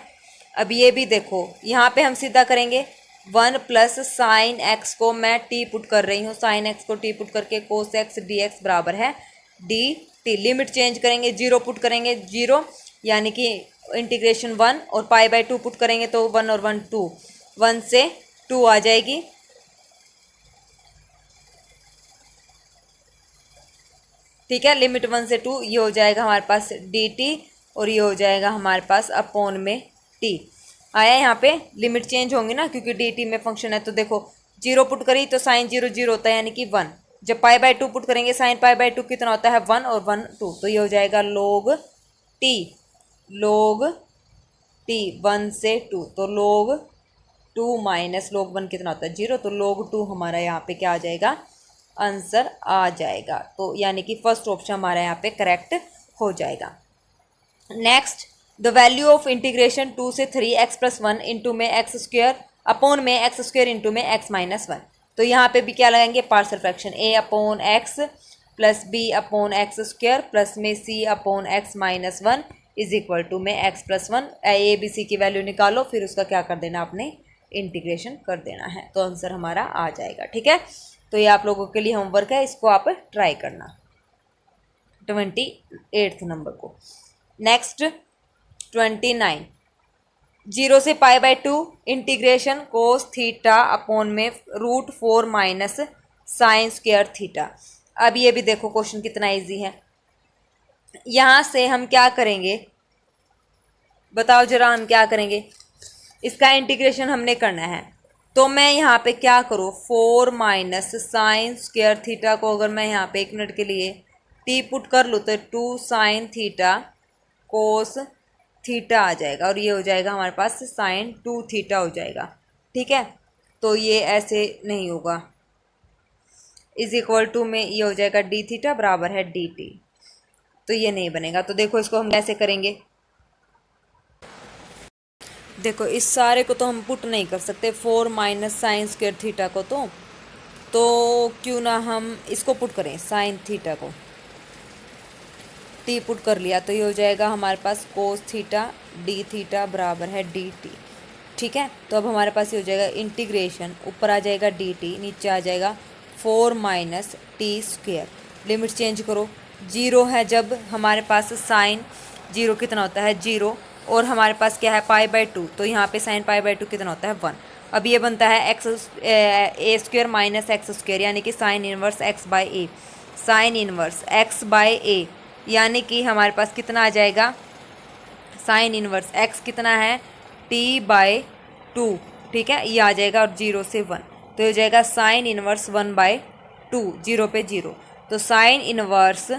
अब ये भी देखो, यहाँ पे हम सीधा करेंगे 1 प्लस साइन x को मैं t पुट कर रही हूँ, साइन x को t पुट करके cos x dx बराबर है dt। लिमिट चेंज करेंगे, 0 पुट करेंगे 0, यानी कि इंटीग्रेशन 1, और π/2 पुट करेंगे तो 1 और 1 2, 1 से 2 आ जाएगी। ठीक है, लिमिट 1 से 2, ये हो जाएगा हमारे पास dt, और ये हो जाएगा हमारे पास अपॉन में t आया। यहाँ पे लिमिट चेंज होंगी ना, क्योंकि dt में फंक्शन है। तो देखो 0 पुट करी तो साइन 0 0 होता है, यानी कि 1। जब π/2 पुट करेंगे साइन π/2 कितना होता है, 1 और 1 2, तो ये हो जाएगा log t 1 से 2, तो log 2 माइनस log 1 कितना होता है, 0, तो log 2 हमारा यहाँ पे क्या आ जाएगा, आंसर आ जाएगा। तो यानी कि फर्स्ट ऑप्शन हमारा यहाँ पे करेक्ट हो जाएगा। Next, the value of integration 2 से 3 x प्लस 1 इंटू में x² अपॉन में x² इंटू में x माइनस 1। तो यहाँ पे भी क्या लगाएंगे, partial fraction, a upon x plus b upon x² plus में c upon x minus 1 is equal to में x plus 1। a b c की वैल्यू निकालो, फिर उसका क्या कर देना, आपने इंटीग्रेशन कर देना है, तो आंसर हमारा आ जाएगा। ठीक है, तो ये आप लोगों के लिए होमवर्क है, इसको आप ट्राई करना 28 नंबर को। नेक्स्ट 29, 0 से π/2 इंटीग्रेशन कोस थीटा अपॉन में √4 माइनस साइन स्क्वायर थीटा। अब ये भी देखो क्वेश्चन कितना इजी है। यहाँ से हम क्या करेंगे, बताओ जरा, हम क्या करेंगे, इसका इंटीग्रेशन हमने करना है। तो मैं यहाँ पे क्या करूँ, 4 माइनस साइन स्क्वायर थीटा को अगर मैं यहाँ पे 1 मिनट के लिए t पुट कर लूँ तो 2 साइन थीटा कोस थीटा आ जाएगा, और ये हो जाएगा हमारे पास साइन 2 थीटा हो जाएगा। ठीक है, तो ये ऐसे नहीं होगा, इज इक्वल टू में ये हो जाएगा डी थीटा बराबर है डी टी, तो ये नहीं बनेगा। तो देखो इसको हम कैसे करेंगे, देखो इस सारे को तो हम पुट नहीं कर सकते, 4 माइनस साइन स्क्वायर थीटा को, तो क्यों ना हम इसको पुट करें, साइन थीटा को टी पुट कर लिया, तो ये हो जाएगा हमारे पास कोस थीटा डी थीटा बराबर है डी टी। ठीक है, तो अब हमारे पास ये हो जाएगा इंटीग्रेशन, ऊपर आ जाएगा डी टी, नीचे आ जाएगा 4 minus T square. Limit change करो, 0 है जब हमारे पास साइन 0 कितना होता है 0, और हमारे पास क्या है π/2, तो यहाँ पे साइन π/2 कितना होता है 1। अब ये बनता है a² माइनस x², यानी कि sine inverse x/a, sine inverse x/a यानी कि हमारे पास कितना आ जाएगा, साइन इनवर्स x कितना है t/2, ठीक है, ये आ जाएगा और 0 से 1, तो ये हो जाएगा साइन इनवर्स 1/2, 0 पे 0, तो साइन इनवर्स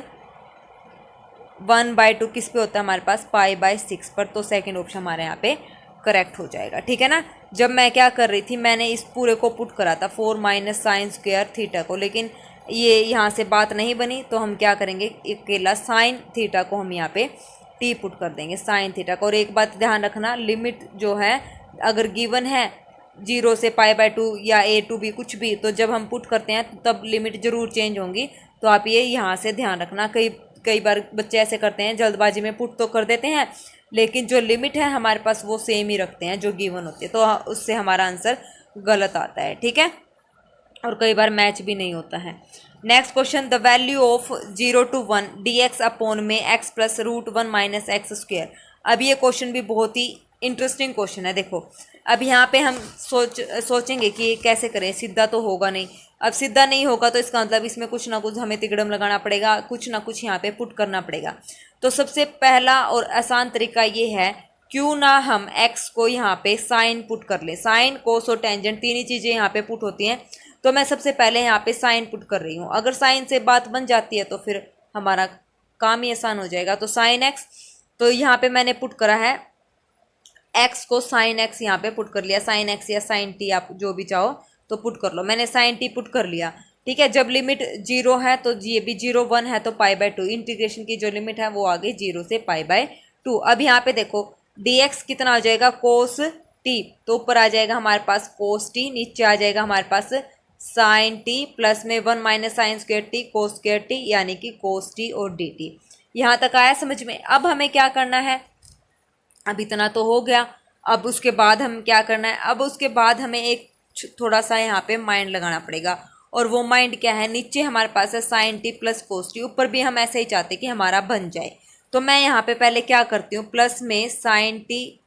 1/2 किस पे होता है हमारे पास, π/6 पर, तो सेकंड ऑप्शन हमारे यहाँ पे करेक्ट हो जाएगा, ठीक है ना। जब मैं क्या कर रही थी, मैंने इस पूरे को पुट करा था 4 माइनस साइन स्क्वायर थीटा को, लेकिन ये यहाँ से बात नहीं बनी, तो हम क्या करेंगे, अकेला साइन थीटा को हम यहाँ पे टी पुट कर देंगे, साइन थीटा को। और एक बात ध्यान रखना, लिमिट जो है अगर गिवन है 0 से π/2 या a टू b कुछ भी, तो जब हम पुट करते हैं तब लिमिट ज़रूर चेंज होंगी, तो आप ये यहाँ से ध्यान रखना। कई कई बार बच्चे ऐसे करते हैं, जल्दबाजी में पुट तो कर देते हैं, लेकिन जो लिमिट है हमारे पास वो सेम ही रखते हैं जो गिवन होती है, तो उससे हमारा आंसर गलत आता है, ठीक है, और कई बार मैच भी नहीं होता है। Next question, the value of 0 to 1 dx upon में x plus √1 minus x square. अब ये क्वेश्चन भी बहुत ही इंटरेस्टिंग क्वेश्चन है। देखो अब यहाँ पे हम सोचेंगे कि कैसे करें, सीधा तो होगा नहीं। अब सीधा नहीं होगा तो इसका मतलब इसमें कुछ ना कुछ हमें तिकड़म लगाना पड़ेगा, कुछ ना कुछ यहाँ पे पुट करना पड़ेगा। तो सबसे पहला और आसान तरीका ये है, क्यों ना हम x को यहाँ पे साइन पुट कर ले। साइन, कोस और टेंजेंट तीन ही चीज़ें यहाँ पे पुट होती हैं, तो मैं सबसे पहले यहाँ पे साइन पुट कर रही हूँ। अगर साइन से बात बन जाती है तो फिर हमारा काम ही आसान हो जाएगा। तो साइन एक्स, तो यहाँ पे मैंने पुट करा है x को साइन एक्स यहाँ पे पुट कर लिया, साइन एक्स या साइन टी आप जो भी चाहो तो पुट कर लो। मैंने साइन टी पुट कर लिया, ठीक है। जब लिमिट 0 है तो ये भी 0, 1 है तो π/2, इंटीग्रेशन की जो लिमिट है वो आ गई 0 से π/2। अब यहाँ पे देखो dx कितना आ जाएगा, कोस टी, तो ऊपर आ जाएगा हमारे पास कोस टी, नीचे आ जाएगा हमारे पास साइन टी, प्लस में 1 minus sine square T cos square T, यानी कि कोस टी और डी टी। यहाँ तक आया समझ में। अब हमें क्या करना है, अब इतना तो हो गया, अब उसके बाद हम क्या करना है, अब उसके बाद हमें एक थोड़ा सा यहाँ पे माइंड लगाना पड़ेगा, और वो माइंड क्या है, नीचे हमारे पास है sine T plus cos T, ऊपर भी हम ऐसे ही चाहते कि हमारा बन जाए। तो मैं यहाँ पे पहले क्या करती हूँ, प्लस में साइन टी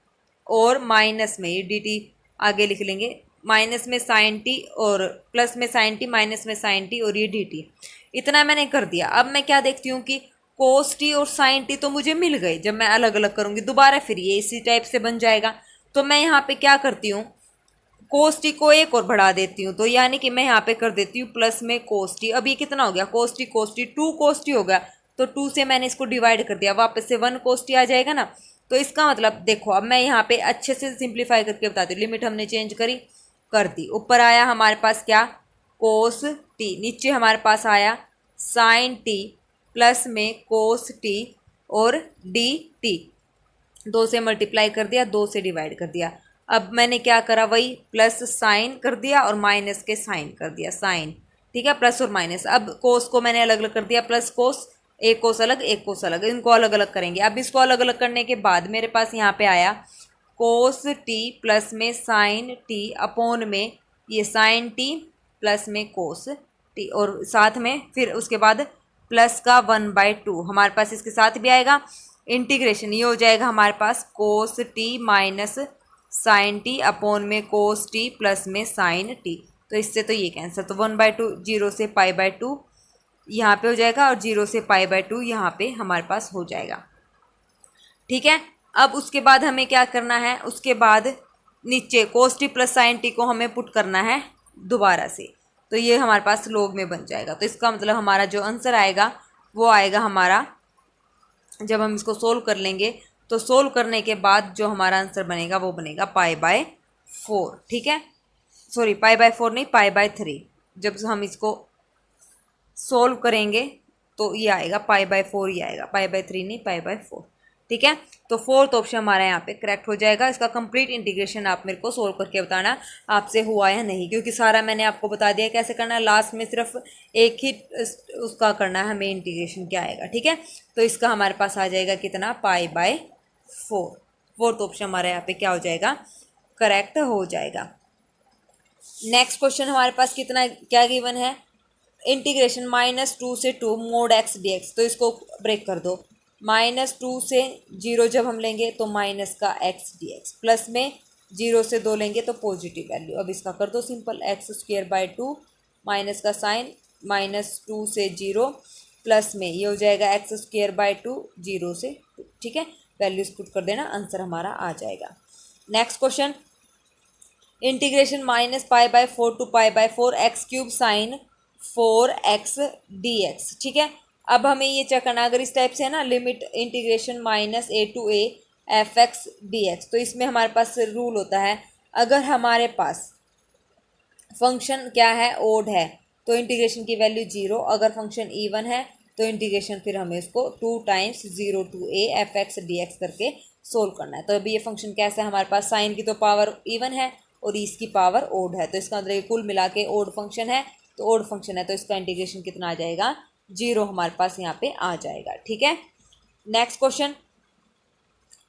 और माइनस में डी टी आगे लिख लेंगे, माइनस में साइन टी और प्लस में साइन टी, माइनस में साइन टी और ये डी टी, इतना मैंने कर दिया। अब मैं क्या देखती हूँ कि कोस टी और साइन टी तो मुझे मिल गए, जब मैं अलग अलग करूँगी दोबारा फिर ये इसी टाइप से बन जाएगा। तो मैं यहाँ पे क्या करती हूँ, कोस टी को एक और बढ़ा देती हूँ, तो यानी कि मैं यहाँ पे कर देती हूँ प्लस में कोस टी। अब ये कितना हो गया, कोस टी 2 कोस टी हो गया, तो 2 से मैंने इसको डिवाइड कर दिया, वापस से 1 कोस टी आ जाएगा ना। तो इसका मतलब देखो, अब मैं यहाँ पे अच्छे से सिंप्लीफाई करके बताती हूँ। लिमिट हमने चेंज कर दी, ऊपर आया हमारे पास क्या, कोस टी, नीचे हमारे पास आया साइन टी, प्लस में कोस टी और डी टी, 2 से मल्टीप्लाई कर दिया, 2 से डिवाइड कर दिया। अब मैंने क्या करा, वही प्लस साइन कर दिया और माइनस के साइन कर दिया, साइन, ठीक है, प्लस और माइनस। अब कोस को मैंने अलग अलग कर दिया, प्लस कोस, एक कोस अलग एक कोस अलग, इनको अलग अलग करेंगे। अब इसको अलग अलग करने के बाद मेरे पास यहाँ पे आया कोस टी प्लस में साइन टी अपॉन में ये साइन टी प्लस में कोस टी, और साथ में फिर उसके बाद प्लस का 1/2 हमारे पास इसके साथ भी आएगा, इंटीग्रेशन ये हो जाएगा हमारे पास cos t minus sine t upon में कोस टी प्लस में साइन टी। तो इससे तो ये कैंसिल, तो 1/2 0 से π/2 यहाँ पे हो जाएगा, और 0 से π/2 यहाँ पे हमारे पास हो जाएगा, ठीक है। अब उसके बाद हमें क्या करना है, उसके बाद नीचे कोस टी प्लस साइन टी को हमें पुट करना है दोबारा से, तो ये हमारे पास लोग में बन जाएगा। तो इसका मतलब हमारा जो आंसर आएगा वो आएगा हमारा, जब हम इसको सोल्व कर लेंगे तो सोल्व करने के बाद जो हमारा आंसर बनेगा वो बनेगा π/4, ठीक है, सॉरी π/4 नहीं, π/3। जब हम इसको सोल्व करेंगे तो ये आएगा π/4 ही आएगा, π/3 नहीं, π/4, ठीक है। तो फोर्थ ऑप्शन हमारा यहाँ पे करेक्ट हो जाएगा। इसका कंप्लीट इंटीग्रेशन आप मेरे को सोल्व करके बताना आपसे हुआ या नहीं, क्योंकि सारा मैंने आपको बता दिया कैसे करना है, लास्ट में सिर्फ एक ही उसका करना है हमें, इंटीग्रेशन क्या आएगा, ठीक है। तो इसका हमारे पास आ जाएगा कितना, π/4। फोर्थ ऑप्शन हमारे यहाँ पे क्या हो जाएगा, करेक्ट हो जाएगा। नेक्स्ट क्वेश्चन हमारे पास कितना क्या गिवन है, इंटीग्रेशन -2 से 2 mod x dx, तो इसको ब्रेक कर दो, -2 से 0 जब हम लेंगे तो माइनस का x dx, प्लस में 0 से 2 लेंगे तो पॉजिटिव वैल्यू। अब इसका कर दो सिंपल, x² 2 माइनस का साइन, -2 से 0 प्लस में ये हो जाएगा एक्स स्क्वायर बाय 2 0 से 2, ठीक है। वैल्यूज पुट कर देना, आंसर हमारा आ जाएगा। Next question, integration -π/4 to π/4 x cube sine 4x dx, ठीक है। अब हमें ये चेक करना, अगर इस टाइप से है ना, limit integration -a to a f(x) dx, तो इसमें हमारे पास रूल होता है, अगर हमारे पास फंक्शन क्या है, ओड है, तो इंटीग्रेशन की वैल्यू 0, अगर फंक्शन इवन है तो इंटीग्रेशन फिर हमें इसको 2 times 0 to a f(x) dx करके सोल्व करना है। तो अभी ये फंक्शन कैसा है, हमारे पास साइन की तो पावर इवन है और इसकी पावर ओड है, तो इसका मतलब ये कुल मिला के ओड फंक्शन है, तो ओड फंक्शन है तो इसका इंटीग्रेशन कितना आ जाएगा, 0 हमारे पास यहाँ पे आ जाएगा, ठीक है। Next question,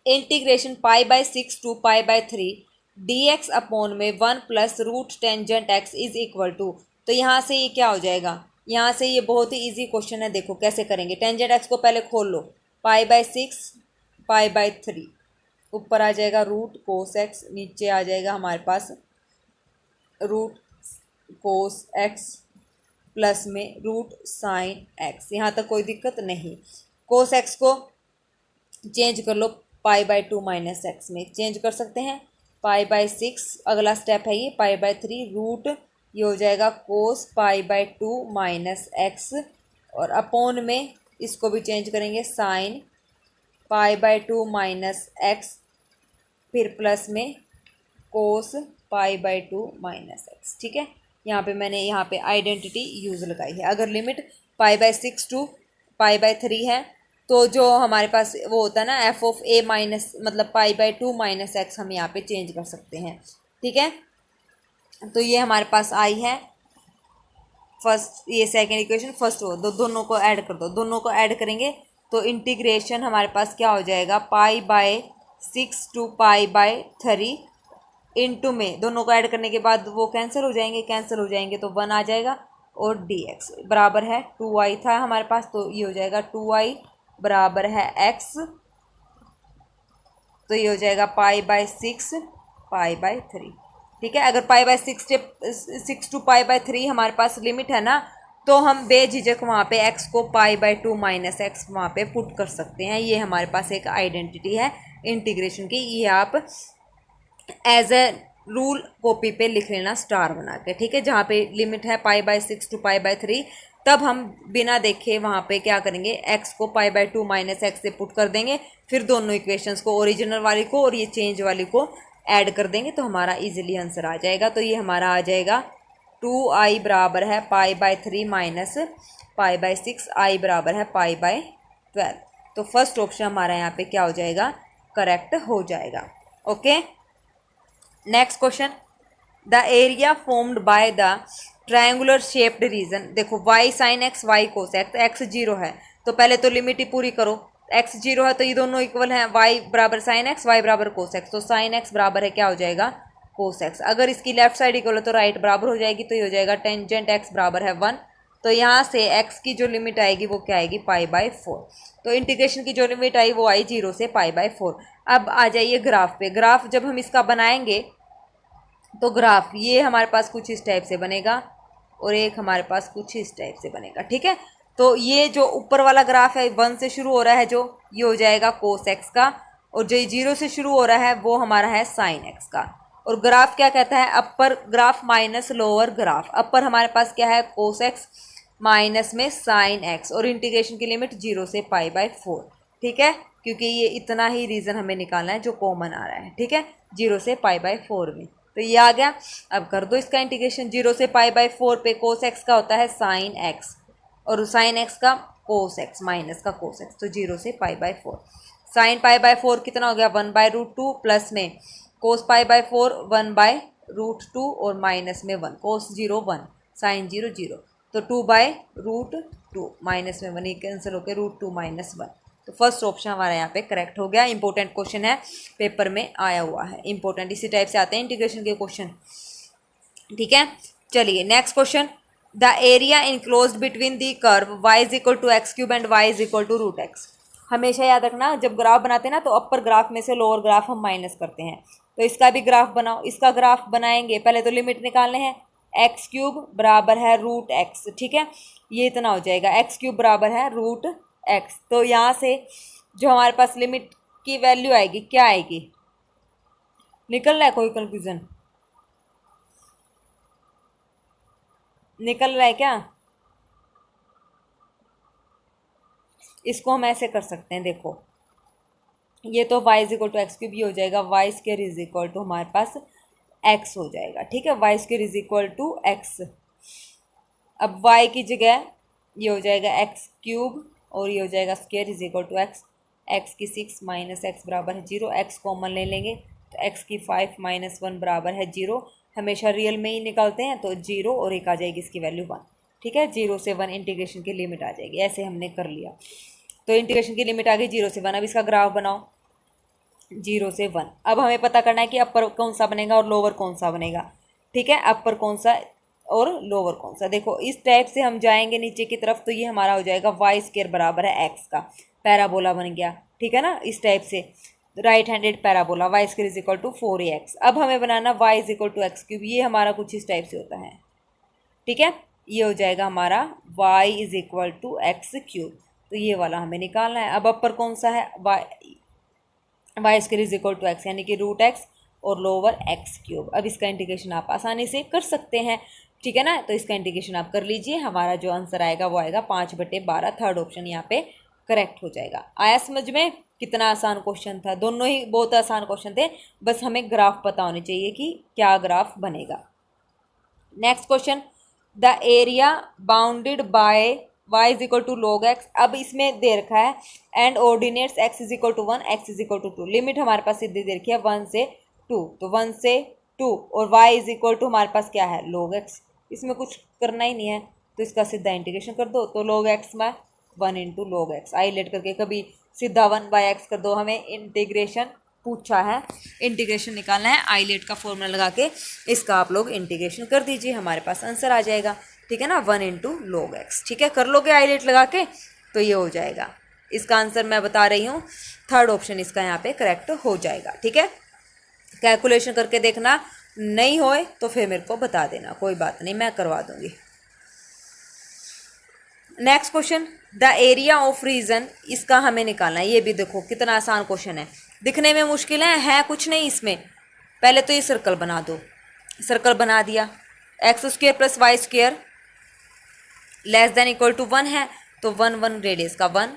integration π/6 to π/3 dx upon में 1 plus root tangent x is equal to, तो यहाँ से ये क्या हो जाएगा, यहाँ से ये बहुत ही इजी क्वेश्चन है, देखो कैसे करेंगे। टेंजेंट x को पहले खोल लो, π/6 π/3, ऊपर आ जाएगा रूट कोस x, नीचे आ जाएगा हमारे पास रूट कोस x प्लस में रूट साइन x, यहाँ तक कोई दिक्कत नहीं। कोस x को चेंज कर लो π/2 माइनस एक्स में, चेंज कर सकते हैं। π/6 अगला स्टेप है ये, π/3 रूट, ये हो जाएगा कोस π/2 माइनस एक्स, और अपॉन में इसको भी चेंज करेंगे साइन π/2 माइनस एक्स, फिर प्लस में कोस π/2 माइनस एक्स, ठीक है। यहाँ पे मैंने यहाँ पे आइडेंटिटी यूज़ लगाई है। अगर लिमिट π/6 टू π/3 है तो जो हमारे पास वो होता है ना एफ ऑफ ए माइनस, मतलब π/2 माइनस एक्स, हम यहाँ पे चेंज कर सकते हैं, ठीक है। तो ये हमारे पास आई है फर्स्ट, ये सेकंड इक्वेशन, फर्स्ट हो, दोनों को ऐड कर दो, दोनों को ऐड करेंगे तो इंटीग्रेशन हमारे पास क्या हो जाएगा, π/6 टू π/3 इंटू में दोनों को ऐड करने के बाद वो कैंसिल हो जाएंगे, तो 1 आ जाएगा, और dx बराबर है 2i था हमारे पास, तो ये हो जाएगा 2i बराबर है x, तो ये हो जाएगा π/6 π/3, ठीक है। अगर π/6 टू π/3 हमारे पास लिमिट है ना, तो हम बेझिझक वहाँ पे x को π/2 माइनस एक्स वहाँ पे पुट कर सकते हैं। ये हमारे पास एक आइडेंटिटी है इंटीग्रेशन की, ये आप एज ए रूल कॉपी पे लिख लेना स्टार बना के, ठीक है। जहाँ पे लिमिट है π/6 टू π/3, तब हम बिना देखे वहाँ पे क्या करेंगे, x को π/2 माइनस एक्स से पुट कर देंगे, फिर दोनों इक्वेशंस को, ओरिजिनल वाली को और ये चेंज वाली को ऐड कर देंगे, तो हमारा इजीली आंसर आ जाएगा। तो ये हमारा आ जाएगा 2i बराबर है π/3 माइनस π/6, i बराबर है π/12, तो फर्स्ट ऑप्शन हमारा यहाँ पे क्या हो जाएगा, करेक्ट हो जाएगा। Okay, next question, the area formed by the triangular shaped region, देखो y sine X Y cos X, X 0 है तो पहले तो लिमिट ही पूरी करो, x 0 है तो ये दोनों इक्वल हैं, y बराबर साइन एक्स, वाई बराबर कोस एक्स, तो साइन एक्स बराबर है क्या हो जाएगा, कोस एक्स। अगर इसकी लेफ्ट साइड इक्वल है तो राइट बराबर हो जाएगी, तो ये हो जाएगा टेंजेंट x बराबर है 1, तो यहाँ से x की जो लिमिट आएगी वो क्या आएगी, π/4, तो इंटीग्रेशन की जो लिमिट आई वो आई 0 से π/4। अब आ जाइए ग्राफ पे, ग्राफ जब हम इसका बनाएंगे तो ग्राफ ये हमारे पास कुछ इस टाइप से बनेगा और एक हमारे पास कुछ इस टाइप से बनेगा, ठीक है। तो ये जो ऊपर वाला ग्राफ है 1 से शुरू हो रहा है, जो ये हो जाएगा कोस एक्स का, और जो 0 से शुरू हो रहा है वो हमारा है साइन एक्स का। और ग्राफ क्या कहता है, अपर ग्राफ माइनस लोअर ग्राफ, अपर हमारे पास क्या है, कोस एक्स माइनस में साइन एक्स, और इंटीग्रेशन की लिमिट 0 से π/4, ठीक है, क्योंकि ये इतना ही रीज़न हमें निकालना है जो कॉमन आ रहा है, ठीक है, 0 से π/4 में, तो ये आ गया। अब कर दो इसका इंटीग्रेशन, 0 से π/4 पे कोस एक्स का होता है साइन एक्स, और साइन एक्स का कोस एक्स माइनस का कोस एक्स, तो 0 से π/4, साइन π/4 कितना हो गया, 1/√2 प्लस में कोस π/4 1/√2 और माइनस में 1, कोस 0 1, साइन 0 0, तो 2/√2 माइनस में 1, ये कैंसिल होकर √2 माइनस 1, तो फर्स्ट ऑप्शन हमारा यहाँ पे करेक्ट हो गया। इंपॉर्टेंट क्वेश्चन है, पेपर में आया हुआ है, इंपॉर्टेंट इसी टाइप से आते हैं इंटीग्रेशन के क्वेश्चन, ठीक है। चलिए next question, the area enclosed between the curve y is equal to x³ and y is equal to √x। हमेशा याद रखना, जब ग्राफ बनाते हैं ना तो अपर ग्राफ में से लोअर ग्राफ हम माइनस करते हैं, तो इसका भी ग्राफ बनाओ। इसका ग्राफ बनाएंगे, पहले तो लिमिट निकालने हैं, x³ बराबर है √x, ठीक है। ये इतना हो जाएगा, एक्स क्यूब बराबर है रूट एक्स। तो यहाँ से जो हमारे पास लिमिट की वैल्यू आएगी क्या आएगी, निकल रहा है कोई कंफ्यूजन, निकल रहा है क्या? इसको हम ऐसे कर सकते हैं, देखो ये तो y is equal to x cube, ये हो जाएगा Y square is equal to हमारे पास x हो जाएगा, ठीक है, Y square is equal to X. अब y की जगह ये हो जाएगा एक्स क्यूब और ये हो जाएगा square is equal to X, X की 6 माइनस एक्स बराबर है 0, एक्स कॉमन ले लेंगे तो एक्स की 5 माइनस 1 बराबर है 0, हमेशा रियल में ही निकालते हैं तो 0 और एक आ जाएगी इसकी वैल्यू 1, ठीक है, 0 से 1 इंटीग्रेशन की लिमिट आ जाएगी, ऐसे हमने कर लिया। तो इंटीग्रेशन की लिमिट आ गई 0 से 1, अब इसका ग्राफ बनाओ 0 से 1। अब हमें पता करना है कि अपर कौन सा बनेगा और लोअर कौन सा बनेगा, ठीक है, अपर कौन सा और लोअर कौन सा। देखो इस टाइप से हम जाएंगे नीचे की तरफ तो ये हमारा हो जाएगा वाई स्क्र बराबर है एक्स का, पैराबोला बन गया, ठीक है ना, इस टाइप से right handed parabola, y square is equal to 4ax। अब हमें बनाना y is equal to x cube, ये हमारा कुछ इस टाइप से होता है, ठीक है, ये हो जाएगा हमारा Y is equal to x cube, तो ये वाला हमें निकालना है। अब अपर कौन सा है, Y square is equal to X यानी कि रूट एक्स और लोअर एक्स क्यूब। अब इसका इंटीग्रेशन आप आसानी से कर सकते हैं, ठीक है ना, तो इसका इंटीग्रेशन आप कर लीजिए, हमारा जो आंसर आएगा वो आएगा 5/12, थर्ड ऑप्शन यहाँ पे करेक्ट हो जाएगा। आया समझ में, कितना आसान क्वेश्चन था, दोनों ही बहुत आसान क्वेश्चन थे, बस हमें ग्राफ पता होने चाहिए कि क्या ग्राफ बनेगा। Next question, the area bounded by y is equal to log X. अब इसमें दे रखा है and ordinates x is equal to 1, x is equal to 2, limit हमारे पास सीधी दे रखी है 1 से 2, तो 1 से 2 और y इज इक्वल टू हमारे पास क्या है log x, इसमें कुछ करना ही नहीं है तो इसका सीधा इंटीग्रेशन कर दो, तो log x में 1 इंटू लॉग एक्स, आईलेट करके कभी सीधा 1/x कर दो, हमें इंटीग्रेशन पूछा है, इंटीग्रेशन निकालना है, आईलेट का फॉर्मूला लगा के इसका आप लोग इंटीग्रेशन कर दीजिए, हमारे पास आंसर आ जाएगा, ठीक है ना, 1 इंटू लॉग एक्स, ठीक है, कर लोगे आईलेट लगा के तो ये हो जाएगा। इसका आंसर मैं बता रही हूँ, थर्ड ऑप्शन इसका यहाँ पे करेक्ट हो जाएगा, ठीक है, कैलकुलेशन करके देखना, नहीं होए तो फिर मेरे को बता देना, कोई बात नहीं, मैं करवा दूंगी। Next question, the area of region, इसका हमें निकालना है, ये भी देखो कितना आसान क्वेश्चन है, दिखने में मुश्किल है कुछ नहीं इसमें। पहले तो ये सर्कल बना दो, सर्कल बना दिया, x square plus y square less than equal to 1 है, तो 1 1 रेडियस का 1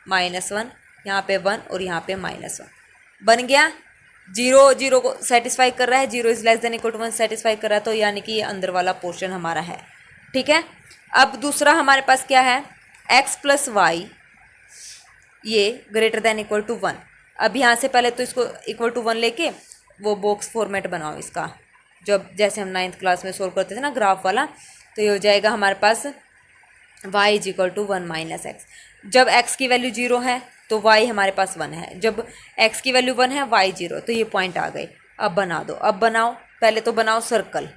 -1, यहाँ पे 1 और यहाँ पे -1 बन गया। 0 0 को सेटिस्फाई कर रहा है, 0 is less than equal to 1 satisfy कर रहा है, तो यानी कि ये अंदर वाला पोर्शन हमारा है, ठीक है। अब दूसरा हमारे पास क्या है, x प्लस वाई ये ग्रेटर देन इक्वल टू 1। अब यहाँ से पहले तो इसको इक्वल टू 1 लेके वो बॉक्स फॉर्मेट बनाओ इसका, जब जैसे हम 9th क्लास में सोल्व करते थे ना ग्राफ वाला, तो ये हो जाएगा हमारे पास y is equal to 1 minus x. जब x की वैल्यू 0 है तो y हमारे पास 1 है, जब x की वैल्यू 1 है y 0, तो ये पॉइंट आ गए। अब बना दो, अब बनाओ, पहले तो बनाओ सर्कल,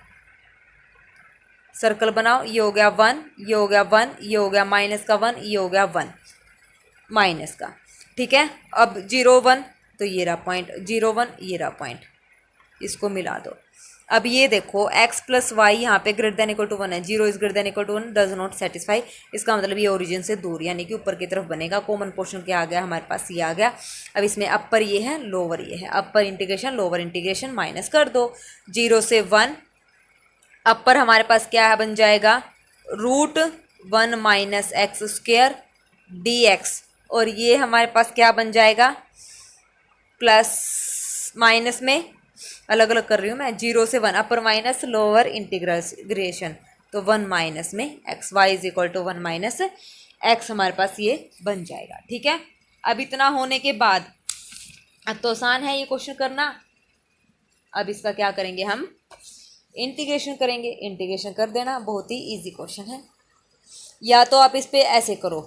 सर्कल बनाओ, ये हो गया 1, ये हो गया 1, ये हो गया माइनस का 1, ये हो गया 1 माइनस का, ठीक है। अब 0 1 तो ये रहा पॉइंट, 0 1 ये रहा पॉइंट, इसको मिला दो। अब ये देखो x प्लस वाई यहाँ पे ग्रेटर देन इक्वल टू 1 है, 0 is greater than equal to 1 does not satisfy, इसका मतलब ये ओरिजिन से दूर यानी कि ऊपर की तरफ बनेगा। कॉमन पोर्शन क्या आ गया हमारे पास, ये आ गया। अब इसमें अपर ये है, लोअर ये है, अपर इंटीग्रेशन लोअर इंटीग्रेशन माइनस कर दो, 0 से 1 अपर हमारे पास क्या है बन जाएगा root 1 minus x square d x, और ये हमारे पास क्या बन जाएगा प्लस माइनस में अलग अलग कर रही हूँ मैं, 0 से 1 अपर माइनस लोअर इंटीग्रेशन, तो 1 माइनस में x, y is equal to 1 minus x हमारे पास ये बन जाएगा, ठीक है। अब इतना होने के बाद अब तो आसान है ये क्वेश्चन करना, अब इसका क्या करेंगे हम इंटीग्रेशन करेंगे, इंटीग्रेशन कर देना, बहुत ही इजी क्वेश्चन है। या तो आप इस पे ऐसे करो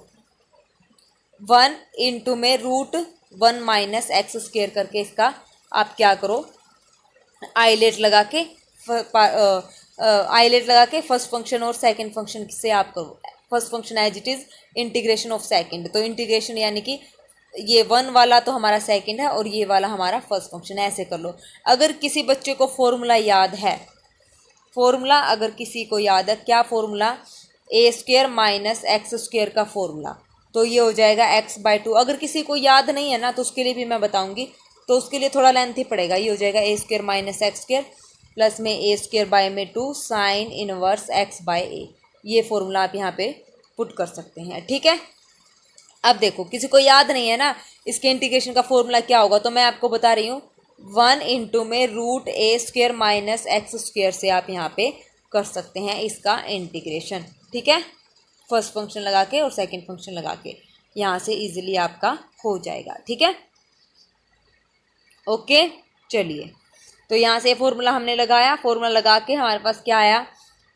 1 इंटू में रूट 1 माइनस एक्स स्क्वायर करके इसका आप क्या करो आईलेट लगा के फर्स्ट फंक्शन और सेकंड फंक्शन से आप करो, first function as it is integration of second, तो इंटीग्रेशन यानी कि ये 1 वाला तो हमारा सेकंड है और ये वाला हमारा फर्स्ट फंक्शन है, ऐसे कर लो। अगर किसी बच्चे को फॉर्मूला याद है, फॉर्मूला अगर किसी को याद है क्या फॉर्मूला ए स्क्वेयर माइनस एक्स स्क्वेयर का फॉर्मूला, तो ये हो जाएगा x/2। अगर किसी को याद नहीं है ना तो उसके लिए भी मैं बताऊंगी, तो उसके लिए थोड़ा लेंथ ही पड़ेगा। ये हो जाएगा a square minus x square plus में ए स्क्वेयर बाय में 2 साइन इनवर्स x/a। ये फॉर्मूला आप यहाँ पे पुट कर सकते हैं, ठीक है। अब देखो किसी को याद नहीं है ना इसके इंटीग्रेशन का फॉर्मूला क्या होगा, तो मैं आपको बता रही हूँ 1 इंटू में रूट ए स्क्वेयर माइनस एक्स स्क्वेयर से आप यहाँ पे कर सकते हैं इसका इंटीग्रेशन, ठीक है। फर्स्ट फंक्शन लगा के और सेकंड फंक्शन लगा के यहाँ से इजीली आपका हो जाएगा, ठीक है। ओके, चलिए तो यहाँ से फॉर्मूला हमने लगाया, फॉर्मूला लगा के हमारे पास क्या आया,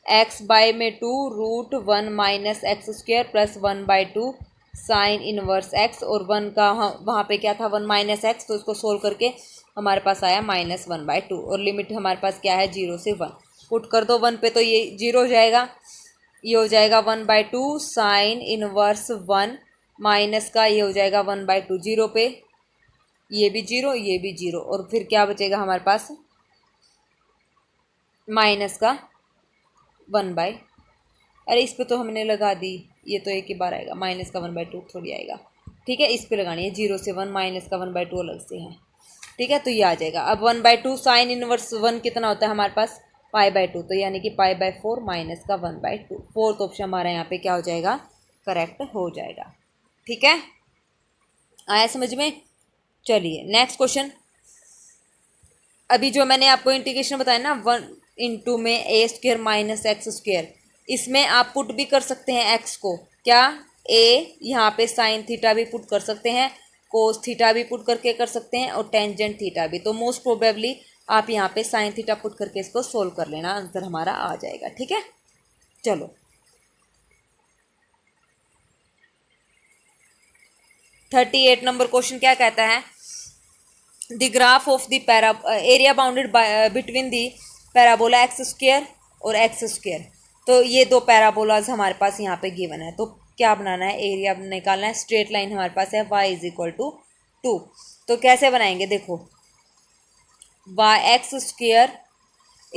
x/2 root 1 minus x square plus 1/2 sine inverse x, और 1 का वहाँ पे क्या था 1 माइनस एक्स, तो इसको सोल्व करके हमारे पास आया -1/2, और लिमिट हमारे पास क्या है 0 से 1। पुट कर दो 1 पे तो ये 0 हो जाएगा, ये हो जाएगा 1/2 साइन इनवर्स 1 माइनस का ये हो जाएगा 1/2 0 पे, ये भी 0 ये भी 0, और फिर क्या बचेगा हमारे पास माइनस का 1/, अरे इस पे तो हमने लगा दी, ये तो एक ही बार आएगा, माइनस का 1/2 थोड़ी आएगा, ठीक है। इस पे लगानी है 0 से 1 माइनस का 1/2 अलग से है, ठीक है। तो ये आ जाएगा। अब 1/2 साइन इनवर्स 1 कितना होता है हमारे पास π/2, तो यानी कि π/4 माइनस का 1/2। फोर्थ ऑप्शन हमारा यहाँ पे क्या हो जाएगा, करेक्ट हो जाएगा, ठीक है। आया समझ में। चलिए नेक्स्ट क्वेश्चन। अभी जो मैंने आपको इंटीग्रेशन बताया ना 1 इंटू में a square minus x square, इसमें आप पुट भी कर सकते हैं एक्स को, क्या ए यहाँ पे साइन थीटा भी पुट कर सकते हैं, कोस थीटा भी पुट करके कर सकते हैं, और टेंजेंट थीटा भी। तो मोस्ट प्रोबेबली आप यहाँ पे साइन थीटा पुट करके इसको सोल्व कर लेना, आंसर हमारा आ जाएगा, ठीक है। चलो 38 नंबर क्वेश्चन क्या कहता है, the graph of the area bounded between the parabola x square और एक्स स्क्वेयर। तो ये दो पैराबोलाज हमारे पास यहाँ पे गिवन है, तो क्या बनाना है, एरिया निकालना है। स्ट्रेट लाइन हमारे पास है y = 2, तो कैसे बनाएंगे, देखो x स्क्वेयर =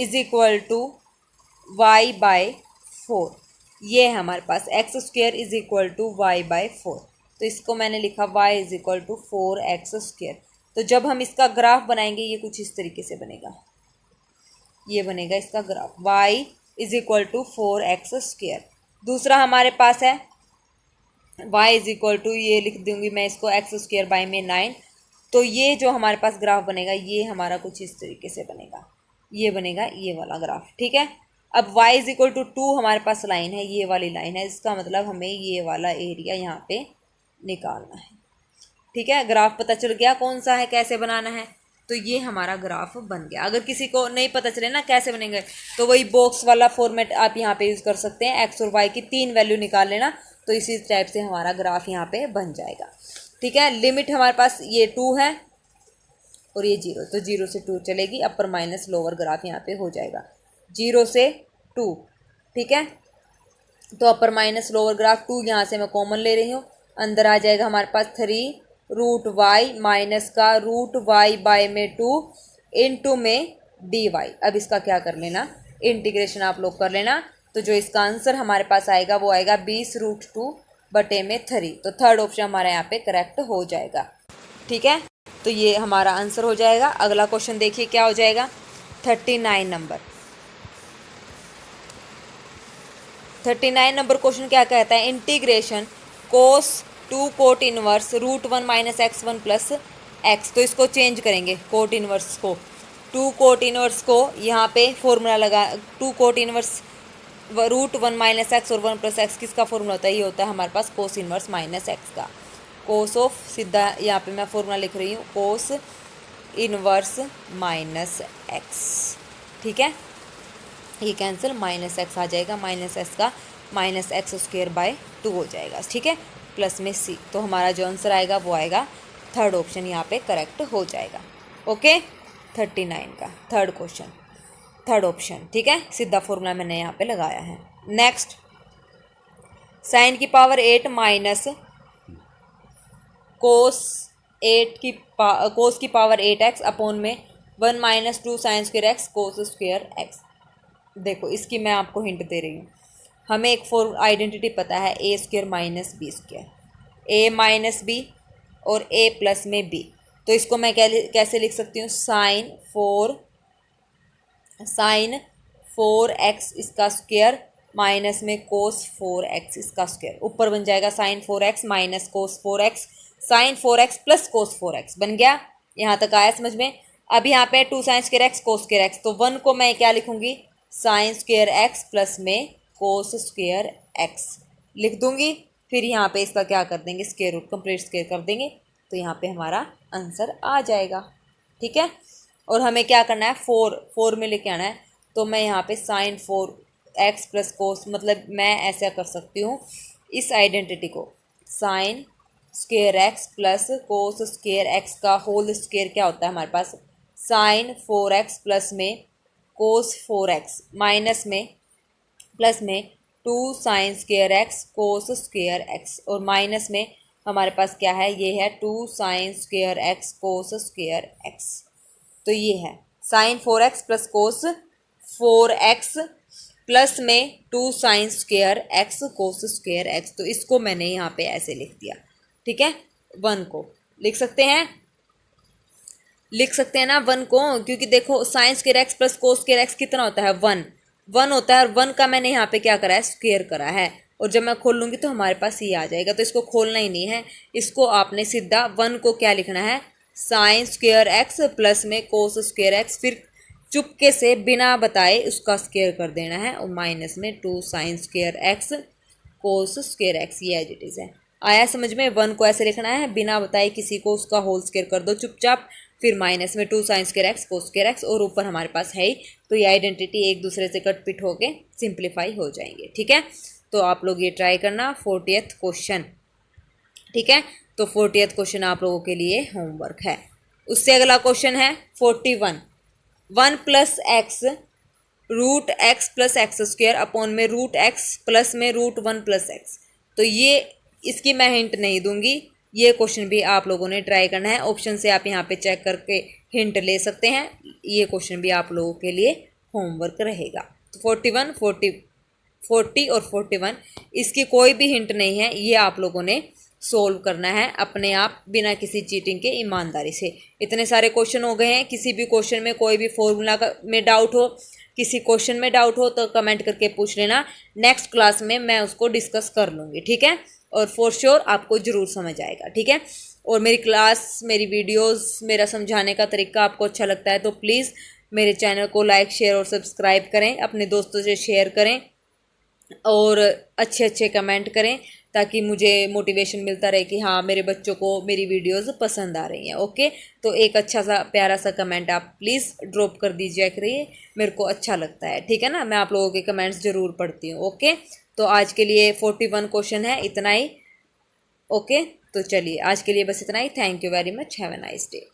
y/4, ये है हमारे पास x स्क्वेयर = y/4, तो इसको मैंने लिखा y = 4x स्क्वेयर। तो जब हम इसका ग्राफ बनाएंगे ये कुछ इस तरीके से बनेगा, ये बनेगा इसका ग्राफ y = 4x स्क्वेयर। दूसरा हमारे पास है y = ये लिख दूंगी मैं इसको x स्क्वेयर बाय में 9, तो ये जो हमारे पास ग्राफ बनेगा ये हमारा कुछ इस तरीके से बनेगा, ये बनेगा ये वाला ग्राफ, ठीक है। अब y = 2 हमारे पास लाइन है, ये वाली लाइन है, इसका मतलब हमें ये वाला एरिया यहाँ पे निकालना है, ठीक है। ग्राफ पता चल गया कौन सा है, कैसे बनाना है, तो ये हमारा ग्राफ बन गया। अगर किसी को नहीं पता चले ना कैसे बनेंगे, तो वही बॉक्स वाला फॉर्मेट आप यहाँ पे यूज़ कर सकते हैं, एक्स और वाई की 3 वैल्यू निकाल लेना, तो इसी टाइप से हमारा ग्राफ यहाँ पे बन जाएगा, ठीक है। लिमिट हमारे पास ये 2 है और ये 0, तो 0 से 2 चलेगी, अपर माइनस लोअर ग्राफ यहाँ पे हो जाएगा 0 से 2, ठीक है। तो अपर माइनस लोअर ग्राफ 2 यहाँ से मैं कॉमन ले रही हूँ, अंदर आ जाएगा हमारे पास 3 रूट वाई माइनस का रूट वाई बाय में 2 इंटू में डी वाई। अब इसका क्या कर लेना, इंटीग्रेशन आप लोग कर लेना, तो जो इसका आंसर हमारे पास आएगा वो आएगा 20√2/3। तो थर्ड ऑप्शन हमारा यहाँ पे करेक्ट हो जाएगा, ठीक है। तो ये हमारा आंसर हो जाएगा। अगला क्वेश्चन देखिए क्या हो जाएगा, 39 नंबर क्वेश्चन क्या कहता है, इंटीग्रेशन कोस 2 cot inverse √1 minus x1 plus x। तो इसको चेंज करेंगे, कोट इनवर्स को 2 कोट इनवर्स को यहाँ पे फॉर्मूला लगा, 2 कोट इनवर्स √1 माइनस x और 1 प्लस x किसका फॉर्मूला होता है, ये होता है हमारे पास कोस इनवर्स माइनस x का। कोस ऑफ सीधा यहाँ पे मैं फॉर्मूला लिख रही हूँ, कोस इनवर्स माइनस x, ठीक है। ये कैंसिल, माइनस एक्स आ जाएगा, माइनस एक्स का माइनस एक्स स्क्वेयर बाय 2 हो जाएगा, ठीक है, प्लस में c। तो हमारा जो आंसर आएगा वो आएगा थर्ड ऑप्शन यहाँ पे करेक्ट हो जाएगा। ओके, 39 का थर्ड क्वेश्चन, थर्ड ऑप्शन, ठीक है। सीधा फॉर्मूला मैंने यहाँ पे लगाया है। नेक्स्ट, साइन की पावर 8 माइनस कोस की पावर 8x अपॉन में 1 माइनस 2 साइन स्क्वेयर एक्स कोस स्क्वेयर एक्स। देखो इसकी मैं आपको हिंट दे रही हूँ, हमें एक आइडेंटिटी पता है ए स्क्वायर माइनस बी स्क्वायर, ए माइनस बी और ए प्लस में बी। तो इसको मैं कैसे लिख सकती हूँ, साइन 4x इसका स्क्वायर माइनस में कोस 4x इसका स्क्वायर। ऊपर बन जाएगा sine 4x minus cos 4x, sine 4x plus cos 4x बन गया। यहाँ तक आया समझ में। अब यहाँ पे 2 sine square x cos square x, तो 1 को मैं क्या लिखूंगी, साइन स्क्वायर एक्स प्लस में कोस स्क्वायर एक्स लिख दूंगी। फिर यहाँ पे इसका क्या कर देंगे, स्क्वायर रूट कंप्लीट स्क्वायर कर देंगे, तो यहाँ पे हमारा आंसर आ जाएगा। ठीक है, और हमें क्या करना है, 4 में लेके आना है। तो मैं यहाँ पे साइन 4x प्लस कोस, मतलब मैं ऐसा कर सकती हूँ इस आइडेंटिटी को, sine square x plus cos square x का होल स्क्वायर क्या होता है हमारे पास, साइन 4x प्लस में कोस 4x माइनस में प्लस में 2 sine square x cos square x, और माइनस में हमारे पास क्या है, ये है 2 sine square x cos square x. तो ये है sign 4x plus cos 4x plus में 2 sine square x cos square x. तो इसको मैंने यहाँ पे ऐसे लिख दिया। ठीक है, 1 को लिख सकते हैं, लिख सकते हैं ना 1 को, क्योंकि देखो sine square x plus cos square x कितना होता है, 1 होता है, और 1 का मैंने यहाँ पे क्या करा है, स्क्वायर करा है। और जब मैं खोल लूँगी तो हमारे पास ये आ जाएगा। तो इसको खोलना ही नहीं है, इसको आपने सीधा 1 को क्या लिखना है, साइन स्क्वायर एक्स प्लस में कोस स्क्वायर एक्स, फिर चुपके से बिना बताए उसका स्क्वायर कर देना है, और माइनस में 2 sine square x cos square x, ये एज इट इज़ है। आया समझ में। 1 को ऐसे लिखना है, बिना बताए किसी को उसका होल स्क्वायर कर दो चुपचाप, फिर माइनस में 2 sine square x cos square x, और ऊपर हमारे पास है ही। तो ये आइडेंटिटी एक दूसरे से कट पिट होके सिंप्लीफाई हो जाएंगे। ठीक है, तो आप लोग ये ट्राई करना। 40th क्वेश्चन, ठीक है, तो 40th क्वेश्चन आप लोगों के लिए होमवर्क है। उससे अगला क्वेश्चन है 41, 1 plus x root x plus x square upon में रूट एक्स प्लस में रूट 1 प्लस एक्स। तो ये इसकी मैं हिंट नहीं दूंगी, ये क्वेश्चन भी आप लोगों ने ट्राई करना है। ऑप्शन से आप यहाँ पे चेक करके हिंट ले सकते हैं। ये क्वेश्चन भी आप लोगों के लिए होमवर्क रहेगा। तो 41, 40 और 41, इसकी कोई भी हिंट नहीं है, ये आप लोगों ने सोल्व करना है अपने आप, बिना किसी चीटिंग के, ईमानदारी से। इतने सारे क्वेश्चन हो गए हैं, किसी भी क्वेश्चन में कोई भी फॉर्मूला में डाउट हो, किसी क्वेश्चन में डाउट हो, तो कमेंट करके पूछ लेना। नेक्स्ट क्लास में मैं उसको डिस्कस कर लूँगी। ठीक है, और फॉर श्योर आपको ज़रूर समझ आएगा। ठीक है, और मेरी क्लास, मेरी वीडियोस, मेरा समझाने का तरीका आपको अच्छा लगता है तो प्लीज़ मेरे चैनल को लाइक, शेयर और सब्सक्राइब करें, अपने दोस्तों से शेयर करें, और अच्छे अच्छे कमेंट करें, ताकि मुझे मोटिवेशन मिलता रहे कि हाँ, मेरे बच्चों को मेरी वीडियोस पसंद आ रही हैं। ओके, तो एक अच्छा सा प्यारा सा कमेंट आप प्लीज़ ड्रॉप कर दीजिए करिए, मेरे को अच्छा लगता है। ठीक है ना, मैं आप लोगों के कमेंट्स ज़रूर पढ़ती हूँ। ओके, तो आज के लिए 41 क्वेश्चन है, इतना ही। ओके, तो चलिए आज के लिए बस इतना ही। Thank you very much, have a nice day.